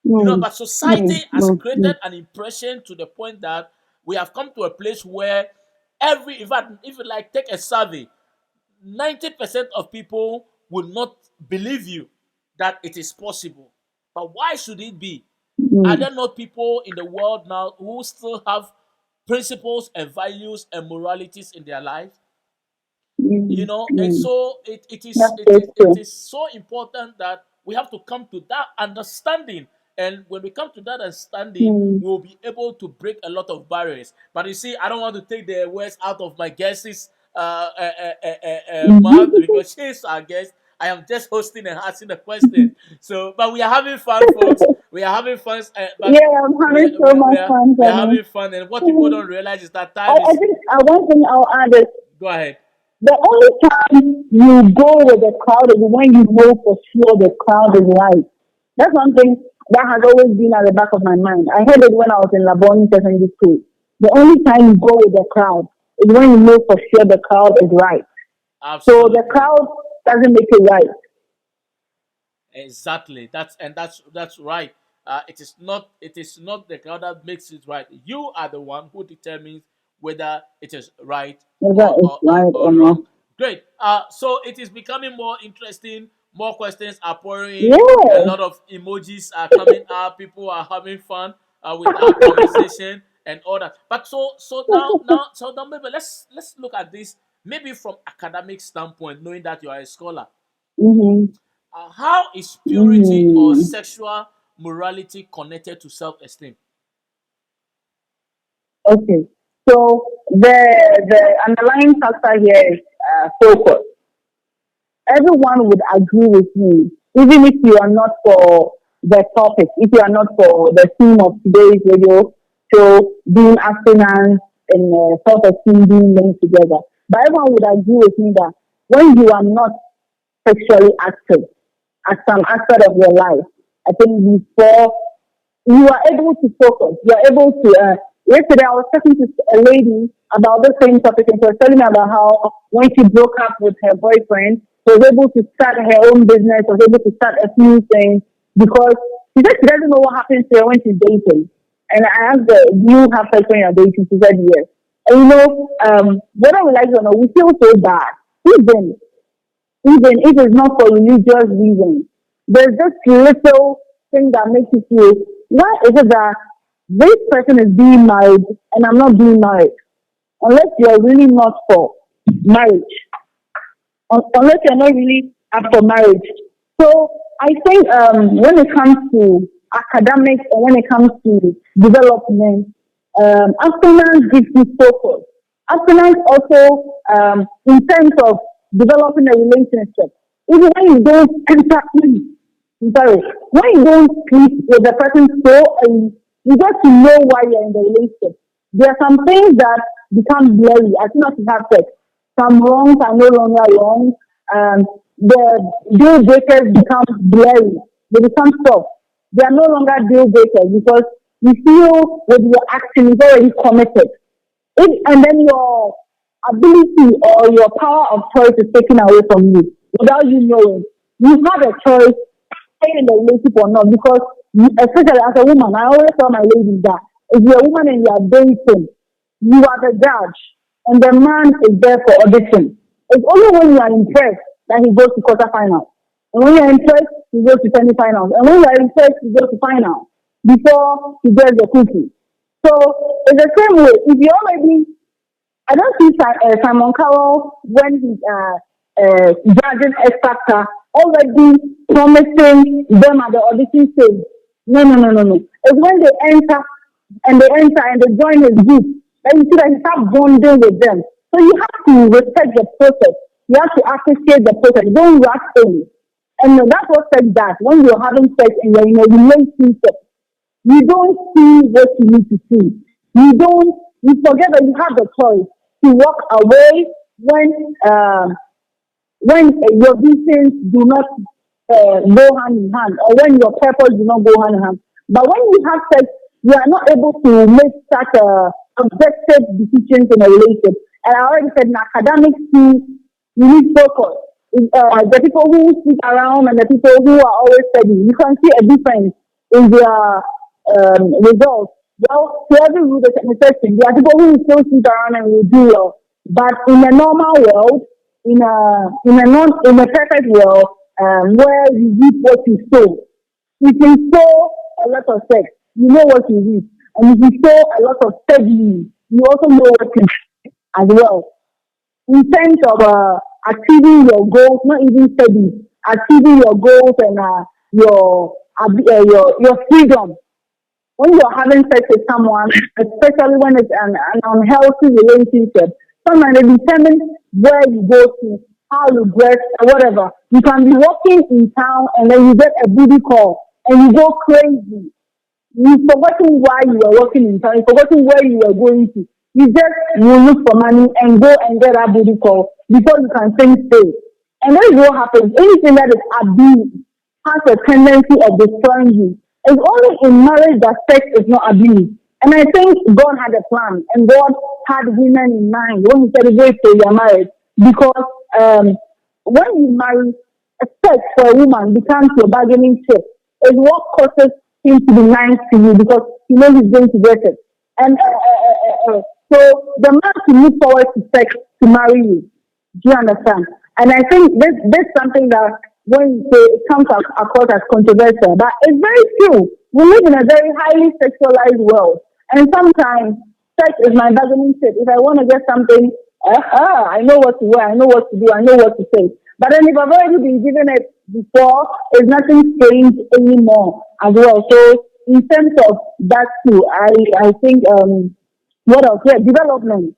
mm, But society mm, has mm, created mm, an impression to the point that we have come to a place where in fact, if you like, take a survey, 90% of people will not believe you that it is possible. But why should it be? Are mm, there not people in the world now who still have principles and values and moralities in their life? And mm. so it is That's it so is it true. is so important that we have to come to that understanding. And when we come to that understanding, Mm, we'll be able to break a lot of barriers. But you see, I don't want to take the words out of my guest's mouth mm-hmm. because she's our guest. I am just hosting and asking the questions. So, but we are having fun, folks. We are having fun, but Yeah, I'm we having are, we so are, we much are fun, we are Kenny. having fun. And what people don't realize is that time I is. think one thing I'll add is Go ahead. the only time you go with the crowd is when you know for sure the crowd is right. That's one thing that has always been at the back of my mind. I heard it when I was in Laboni Secondary School. The only time you go with the crowd is when you know for sure the crowd is right. So the Absolutely. crowd doesn't make it right. Exactly. That's right. It is not the crowd that makes it right. You are the one who determines whether it is right Whether or it's or, or, right or or not. wrong. Great. So it is becoming more interesting. More questions are pouring in. A Yeah. lot of emojis are coming up. People are having fun with our conversation and all that. But so now maybe let's look at this maybe from academic standpoint, knowing that you are a scholar. Mm-hmm. How is purity or Mm-hmm. sexual morality connected to self-esteem? Okay. So the underlying factor here is focus. Everyone would agree with me, even if you are not for the topic, if you are not for the theme of today's radio show, being abstinence and self-esteem being linked together. But everyone would agree with me that when you are not sexually active at some aspect of your life, I think before you are able to focus. You are able to. Yesterday, I was talking to a lady about the same topic, and she was telling me about how when she broke up with her boyfriend, she was able to start her own business, was able to start a few things because she said she doesn't know what happens to her when she's dating. And I asked her, "Do you have sex when you're dating?" She said, "Yes." And whether we like it or not, we feel so bad. Even even if it's not for religious reasons. There's this little thing that makes you feel, why is it that this person is being married and I'm not being married? Unless you're really not for marriage. Unless you're not really up for marriage. So I think when it comes to academics and when it comes to development, abstinence gives you focus. Abstinence also, in terms of developing a relationship, even when you don't enter in, sorry, when you don't sleep with the person so you get to know why you're in the relationship. There are some things that become blurry as soon as you have sex. Some wrongs are no longer wrong. Um, the deal breakers become blurry. They become soft. They are no longer deal breakers because you feel with your action is already committed. And then your ability or your power of choice is taken away from you without you knowing. You have a choice stay in the relationship or not because especially as a woman, I always tell my ladies that if you're a woman and you are dating, you are the judge and the man is there for audition. It's only when you are impressed that he goes to quarterfinals. And when you're impressed, he goes to semifinals. And when you're impressed, he goes to finals before he gets the cookie. So it's the same way. If you already, I don't see Simon Cowell when he's judging X Factor already promising them at the audition stage. No, no, no, no, no. It's when they enter and they join his group that you see that he starts bonding with them. So you have to respect the process. You have to appreciate the process. Don't rush in. And that's what sex does. When you're having sex and you're in a relationship, you don't see what you need to see. You forget that you have the choice to walk away when your visions do not go hand in hand or when your purpose do not go hand in hand. But when you have sex, you are not able to make such objective decisions in a relationship. And I already said in academics too, you need focus. The people who sit around and the people who are always studying, you can see a difference in their results. Well, to every rule there's an exception. There are people who will still sit around and will do well. But in a normal world, in a perfect world, where you reap what you sow. If you sow a lot of sex, you know what you reap. And if you sow a lot of studying, you also know what you reap as well in terms of achieving your goals, not even studies, achieving your goals and your freedom. When you're having sex with someone, especially when it's an unhealthy relationship, sometimes they determine where you go to, how you dress, or whatever. You can be walking in town and then you get a booty call and you go crazy. You've forgotten why you were working in town. You've forgotten where you were going to. You just will look for money and go and get that booty call before you can think straight. And that is what happens. Anything that is abused has a tendency of destroying you. It's only in marriage that sex is not abused. And I think God had a plan and God had women in mind when he said, wait till you're married. Because when you marry, sex for a woman becomes your bargaining chip. It's what causes him to be nice to you because he knows he's going to get it. And so the man to move forward to sex to marry you. Do you understand? And I think this something that when you say it comes across as controversial, but it's very true. We live in a very highly sexualized world. And sometimes sex is my bargaining chip. If I want to get something, I know what to wear, I know what to do, I know what to say. But then if I've already been given it before, it's nothing strange anymore as well. So in terms of that too, I think What else? Yeah, development.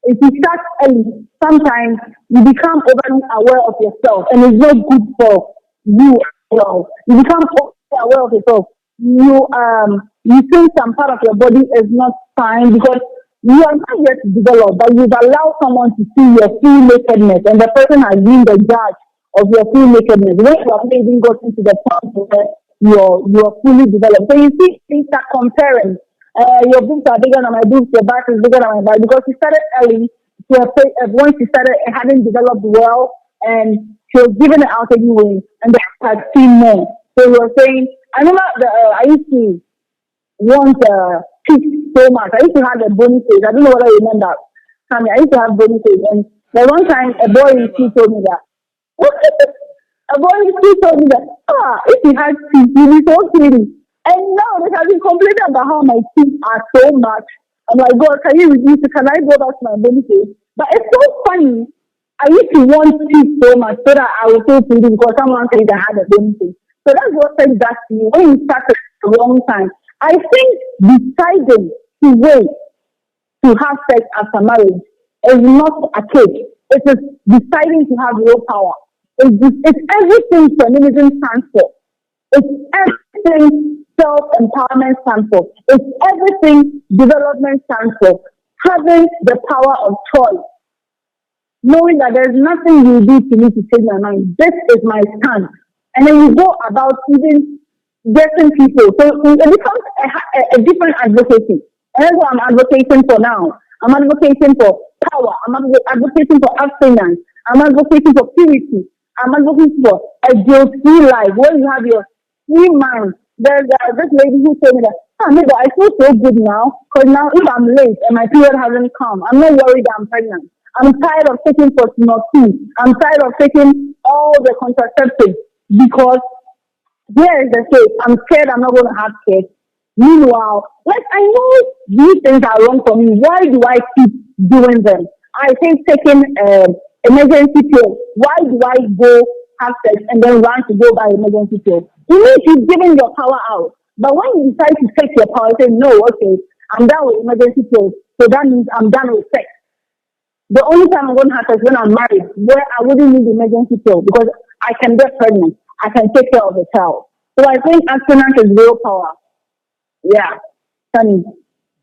If you start early, sometimes you become overly aware of yourself, and it's not good for you as well. You become overly aware of yourself. You think some part of your body is not fine because you are not yet developed, but you've allowed someone to see your full nakedness, and the person has been the judge of your full nakedness. When you have not even gotten to the point where you're fully developed, so you see things start comparing. Your boobs are bigger than my boobs, your back is bigger than my back because she started early. Once she started having developed well, and she was given it out anyway, and they had seen more. So we were saying, I remember I used to want teeth so much. I used to have a bony face. I don't know whether you remember. Sammy, I used to have bony face, and the one Yeah, time a I boy in school remember. told me that. A boy in school told me that, if you had teeth, you'd be so pretty. And now they have been complaining about how my teeth are so much. I'm like, God, can you reduce it? Can I go back to my bony face? But it's so funny. I used to want teeth so much so that I was so pretty because someone said I had a bony face. So that's what said that to me when you start at the wrong time. I think deciding to wait to have sex after marriage is not a cake. It is deciding to have real power. It's everything feminism stands for. It's everything self empowerment stands for. It's everything development stands for. Having the power of choice, knowing that there's nothing you do to me to change my mind. This is my stand. And then you go about even getting people. So it becomes a different advocacy. And that's what I'm advocating for now. I'm advocating for power. I'm advocating for abstinence. I'm advocating for purity. I'm advocating for a guilt-free life where you have your free mind. There's this lady who told me that, maybe I feel so good now because now if I'm late and my period hasn't come, I'm not worried that I'm pregnant. I'm tired of taking Fortune 2. I'm tired of taking all the contraceptives because here is the case. I'm scared I'm not going to have kids. Meanwhile, like I know these things are wrong for me. Why do I keep doing them? I think taking emergency pills. Why do I go have sex and then run to go buy emergency pills? You mean you're giving your power out. But when you decide to take your power, say no, okay, I'm done with emergency pills. So that means I'm done with sex. The only time I'm going to have sex is when I'm married, where I wouldn't need emergency pill because I can get pregnant. I can take care of the child. So I think abstinence is real power. Yeah, Sunny.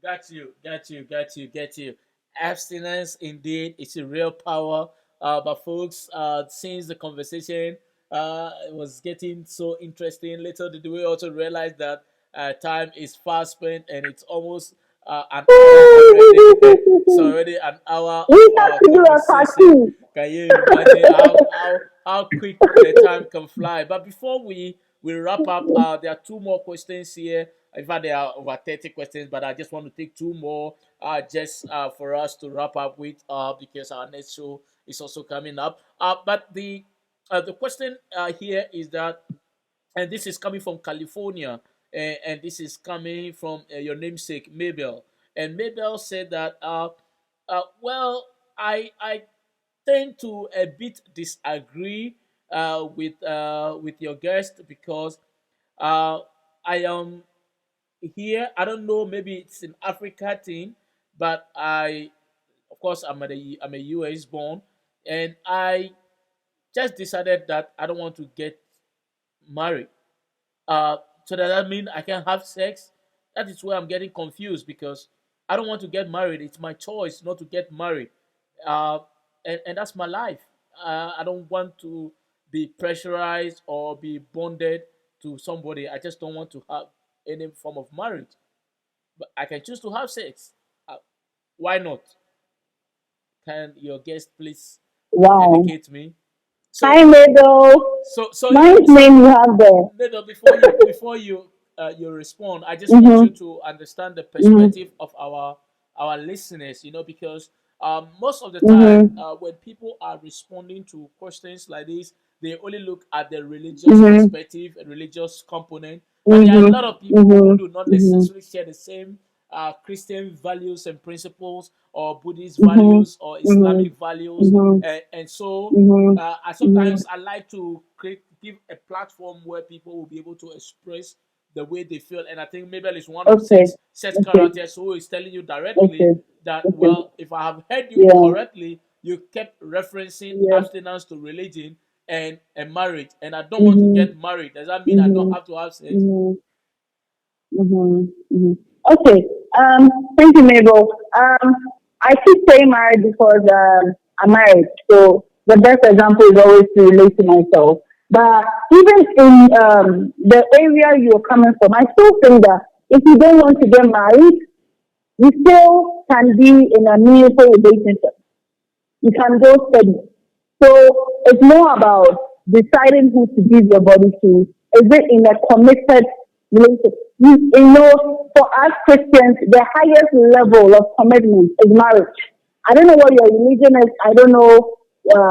Got you. Abstinence indeed is a real power. But folks, since the conversation was getting so interesting, little did we also realize that time is fast spent and it's almost an hour already. It's already an hour of We have our to do a conversation. party. Can you imagine how quick the time can fly? But before we wrap up, there are two more questions here. In fact, there are over 30 questions, but I just want to take two more just for us to wrap up with because our next show is also coming up. But the question here is that, and this is coming from California, and this is coming from your namesake, Mabel. And Mabel said that, well, I tend to a bit disagree with your guest because uh, I am here. I don't know, maybe it's an Africa thing, but of course, I'm a US born, and I just decided that I don't want to get married. Uh, so does that mean I can have sex? That is where I'm getting confused because I don't want to get married. It's my choice not to get married, uh, and that's my life. I don't want to be pressurized or be bonded to somebody. I just don't want to have any form of marriage. But I can choose to have sex. Uh, why not? Can your guest please Wow. educate me? So Hi, Mabel. Nice so name you have there. Maybe before you respond, I just want you Mm-hmm. to understand the Mm-hmm. perspective of our listeners. Because most of the time Mm-hmm. when people are responding to questions like this, they only look at the religious Mm-hmm. perspective and religious component. But there are a Mm-hmm. lot of people who Mm-hmm. do not Mm-hmm. necessarily share the same Christian values and principles, or Buddhist Mm-hmm. values, or Mm-hmm. Islamic values, Mm-hmm. and so Mm-hmm. I Mm-hmm. sometimes I like to give a platform where people will be able to express the way they feel, and I think Mabel is one of Okay. such Okay. characters who is telling you directly Okay. that, Okay. well, if I have heard you Yeah. correctly, you kept referencing Yeah. abstinence to religion and marriage, and I don't want to Mhm. get married. Does that mean I don't Mhm. have to have sex? Mhm. Mhm. Mhm. Okay. Thank you, Mabel. I keep saying married because I'm married, so the best example is always to relate to myself. But even in the area you're coming from, I still think that if you don't want to get married, you still can be in a meaningful relationship. You can go steady. So it's more about deciding who to give your body to. Is it in a committed relationship? You know, for us Christians, the highest level of commitment is marriage. I don't know what your religion is. I don't know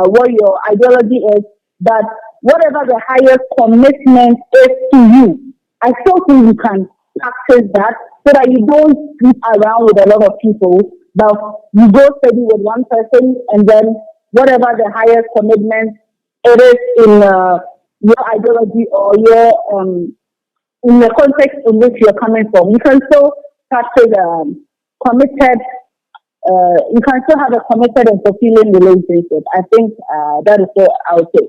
what your ideology is, but whatever the highest commitment is to you, I still think you can practice that so that you don't sleep around with a lot of people, but you go steady with one person and then whatever the highest commitment it is in your ideology or your in the context in which you're coming from, you can still practice committed. You can still have a committed and fulfilling relationship. I think that is what I would say.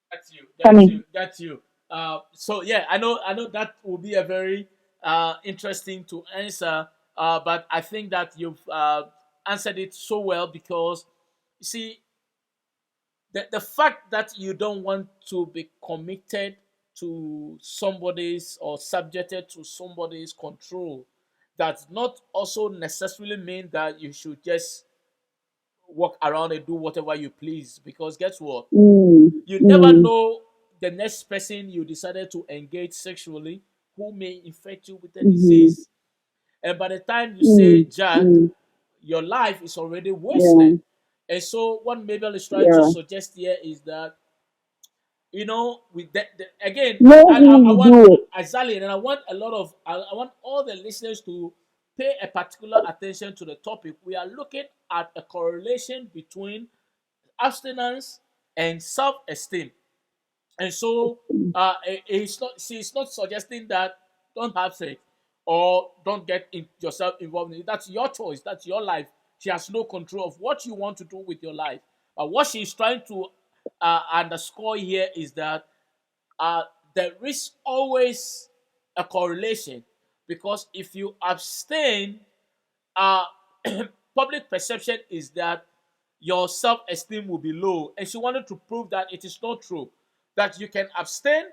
That's you. For That's me. you. That's you. So yeah, I know that will be a very interesting to answer. But I think that you've answered it so well because you see the fact that you don't want to be committed to somebody's or subjected to somebody's control does not also necessarily mean that you should just walk around and do whatever you please, because guess what, Mm, you never mm, know the next person you decided to engage sexually who may infect you with a mm, disease. And by the time you say mm, Jack, mm, your life is already wasted. yeah, And so, what Mabel is trying to yeah. suggest here is that, with again, Know I, who I you want do it. Azali, and I want I want all the listeners to pay a particular attention to the topic. We are looking at a correlation between abstinence and self-esteem. And so she's not suggesting that don't have sex or don't get yourself involved in it. That's your choice. That's your life. She has no control of what you want to do with your life. But what she's trying to underscore here is that uh, there is always a correlation, because if you abstain, uh, public perception is that your self-esteem will be low, and she wanted to prove that it is not true, that you can abstain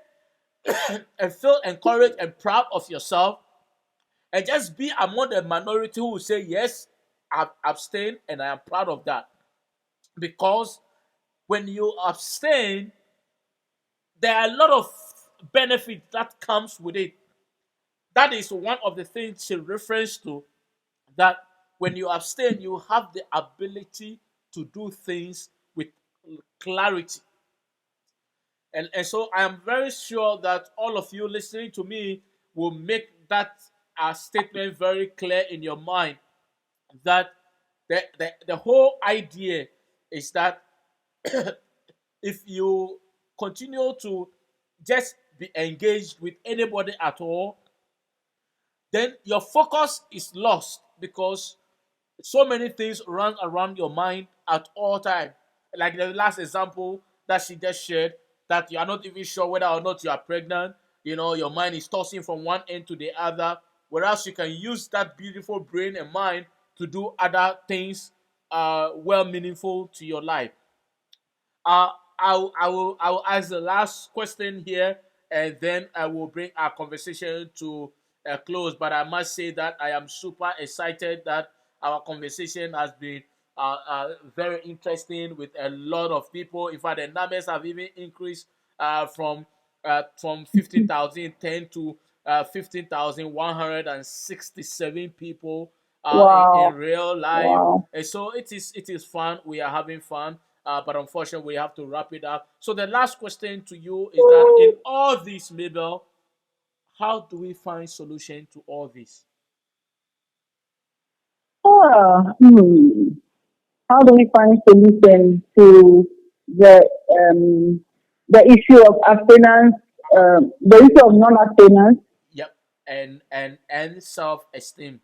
and feel encouraged and proud of yourself, and just be among the minority who will say, yes, I've abstained and I am proud of that. Because when you abstain, there are a lot of benefits that comes with it. That is one of the things she refers to, that when you abstain, you have the ability to do things with clarity. And so I am very sure that all of you listening to me will make that statement very clear in your mind, that the whole idea is that if you continue to just be engaged with anybody at all, then your focus is lost, because so many things run around your mind at all time. Like the last example that she just shared, that you are not even sure whether or not you are pregnant. Your mind is tossing from one end to the other. Whereas you can use that beautiful brain and mind to do other things, well meaningful to your life. Uh, I will ask the last question here, and then I will bring our conversation to a close. But I must say that I am super excited that our conversation has been very interesting with a lot of people. In fact, the numbers have even increased from 15,010 to 15,167 people in Wow. real life. Wow. And so it is fun. We are having fun. But unfortunately, we have to wrap it up. So the last question to you is that in all this, Mabel, how do we find solution to all this? Hmm. How do we find solution to the the issue of abstinence, the issue of non-abstinence? Yep, and self esteem.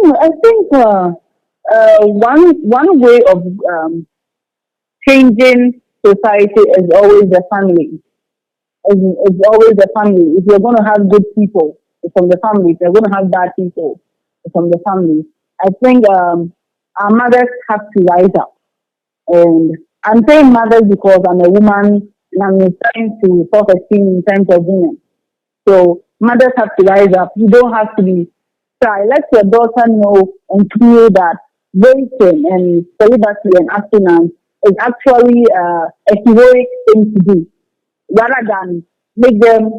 I think one way of changing society is always the family. It's always the family. If you're going to have good people, it's from the family. If you're going to have bad people, it's from the family. I think our mothers have to rise up. And I'm saying mothers because I'm a woman and I'm trying to self-esteem in terms of women. So mothers have to rise up. You don't have to be shy. Let your daughter know and feel that waiting and celibacy and abstinence is actually a heroic thing to do rather than make them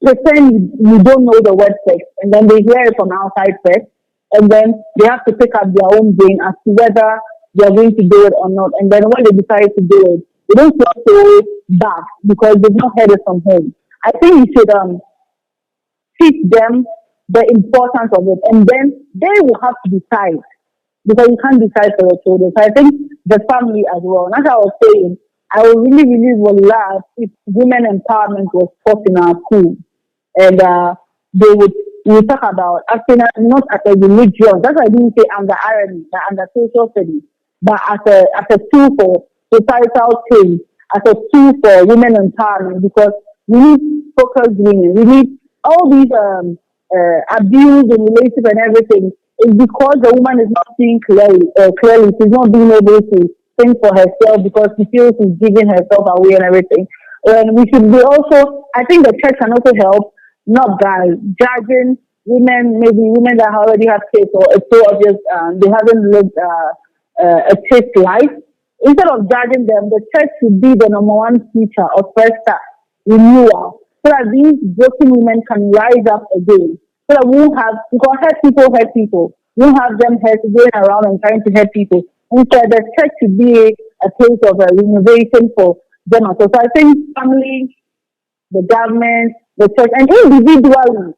pretend you don't know the word sex and then they hear it from outside first and then they have to pick up their own brain as to whether they're going to do it or not. And then when they decide to do it, they don't feel so bad because they've not heard it from home. I think you should teach them the importance of it and then they will have to decide because you can't decide for your children. So I think the family as well. And as I was saying, I would would love if women empowerment was taught in our schools and they would we talk about acting not as a religion. That's why I didn't say under irony, but under social studies, but as a tool for societal change, as a tool for women empowerment because we need focused women. We need all these abuse and relationship and everything is because the woman is not seeing clearly. She's not being able to think for herself because she feels she's giving herself away and everything. And we should be also, I think the church can also help, not by judging women, maybe women that already have kids or it's so obvious they haven't lived a chaste life. Instead of judging them, the church should be the number one teacher or first step renewal so that these broken women can rise up again. So that we won't have, because hurt people. We won't have them hurt going around and trying to hurt people. Instead, the church should be a place of renovation for them. So I think family, the government, the church, and individually,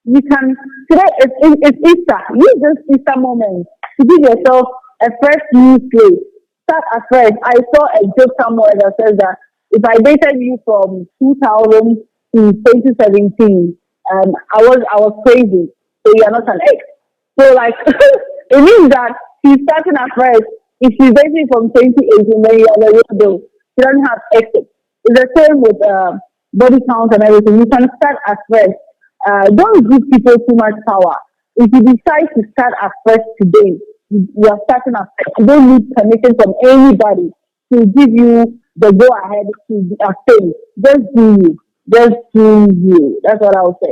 you can, today it's Easter. Use this Easter moment to give yourself a fresh new slate. Start afresh. I saw a joke somewhere that says that if I dated you from 2000 to 2017, I was crazy. So you are not an ex. So like it means that she's starting afresh. If she's dating from 2018, then you are the real deal. She doesn't have exit. It's the same with body count and everything. You can start afresh. Don't give people too much power. If you decide to start afresh today, you are starting afresh. You don't need permission from anybody to give you the go ahead to abstain. Just do you. Just do you. That's what I would say.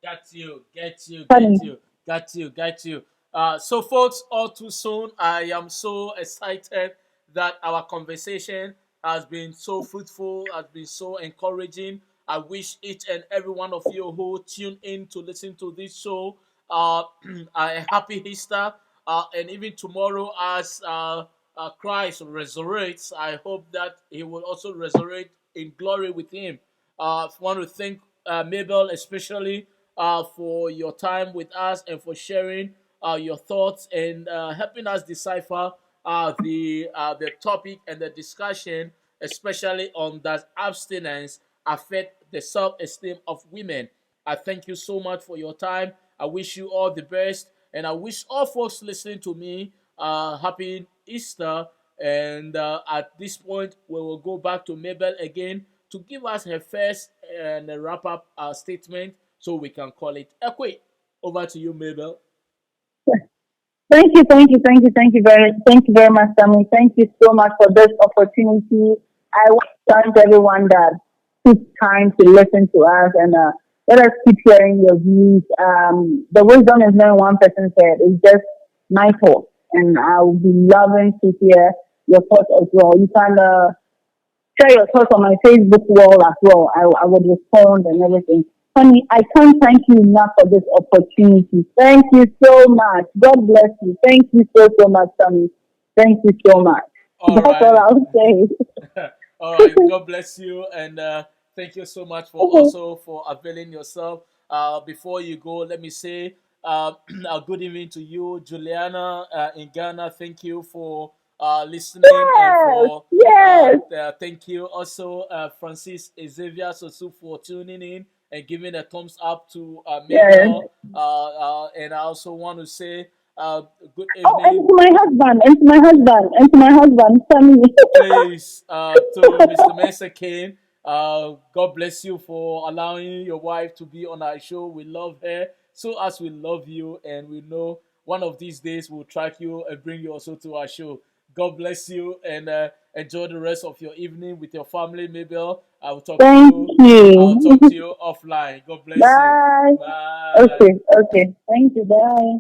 Got you, get you, get Funny. you, got you, got you. So, folks, all too soon, I am so excited that our conversation has been so fruitful, has been so encouraging. I wish each and every one of you who tune in to listen to this show uh, a happy Easter. And even tomorrow, as Christ resurrects, I hope that he will also resurrect in glory with him. I want to thank Mabel, especially for your time with us and for sharing your thoughts and helping us decipher the topic and the discussion, especially on does abstinence affect the self-esteem of women. I thank you so much for your time. I wish you all the best, and I wish all folks listening to me happy Easter. And at this point, we will go back to Mabel again to give us her first and a wrap up statement so we can call it a quit. Over to you, Mabel. Thank you very much, Sammy. Thank you so much for this opportunity. I want to thank everyone that took time to listen to us and let us keep hearing your views. The wisdom is not one person said; it's just my thoughts, and I will be loving to hear your thoughts as well. You can share your thoughts on my Facebook wall as well. I would respond and everything. Honey, I can't thank you enough for this opportunity. Thank you so much. God bless you. Thank you so much, Sammy. Thank you so much. All That's all right. I'll say. All right. God bless you, and thank you so much for also for availing yourself. Before you go, let me say a good evening to you, Juliana in Ghana. Thank you for listening and Yes, for yes. thank you also, Francis Xavier Sosu, for tuning in. and giving a thumbs up to Yes. Mabel. And I also want to say good Oh, and evening, to my husband, and to my husband, and to my husband, family. please, to Mr. Mensah Kane. God bless you for allowing your wife to be on our show. We love her so as we love you, and we know one of these days we'll track you and bring you also to our show. God bless you, and enjoy the rest of your evening with your family, Mabel. I will talk to Thank you. I'll talk to you. you offline. God bless you. Bye. Bye. Okay, okay. Thank you. Bye.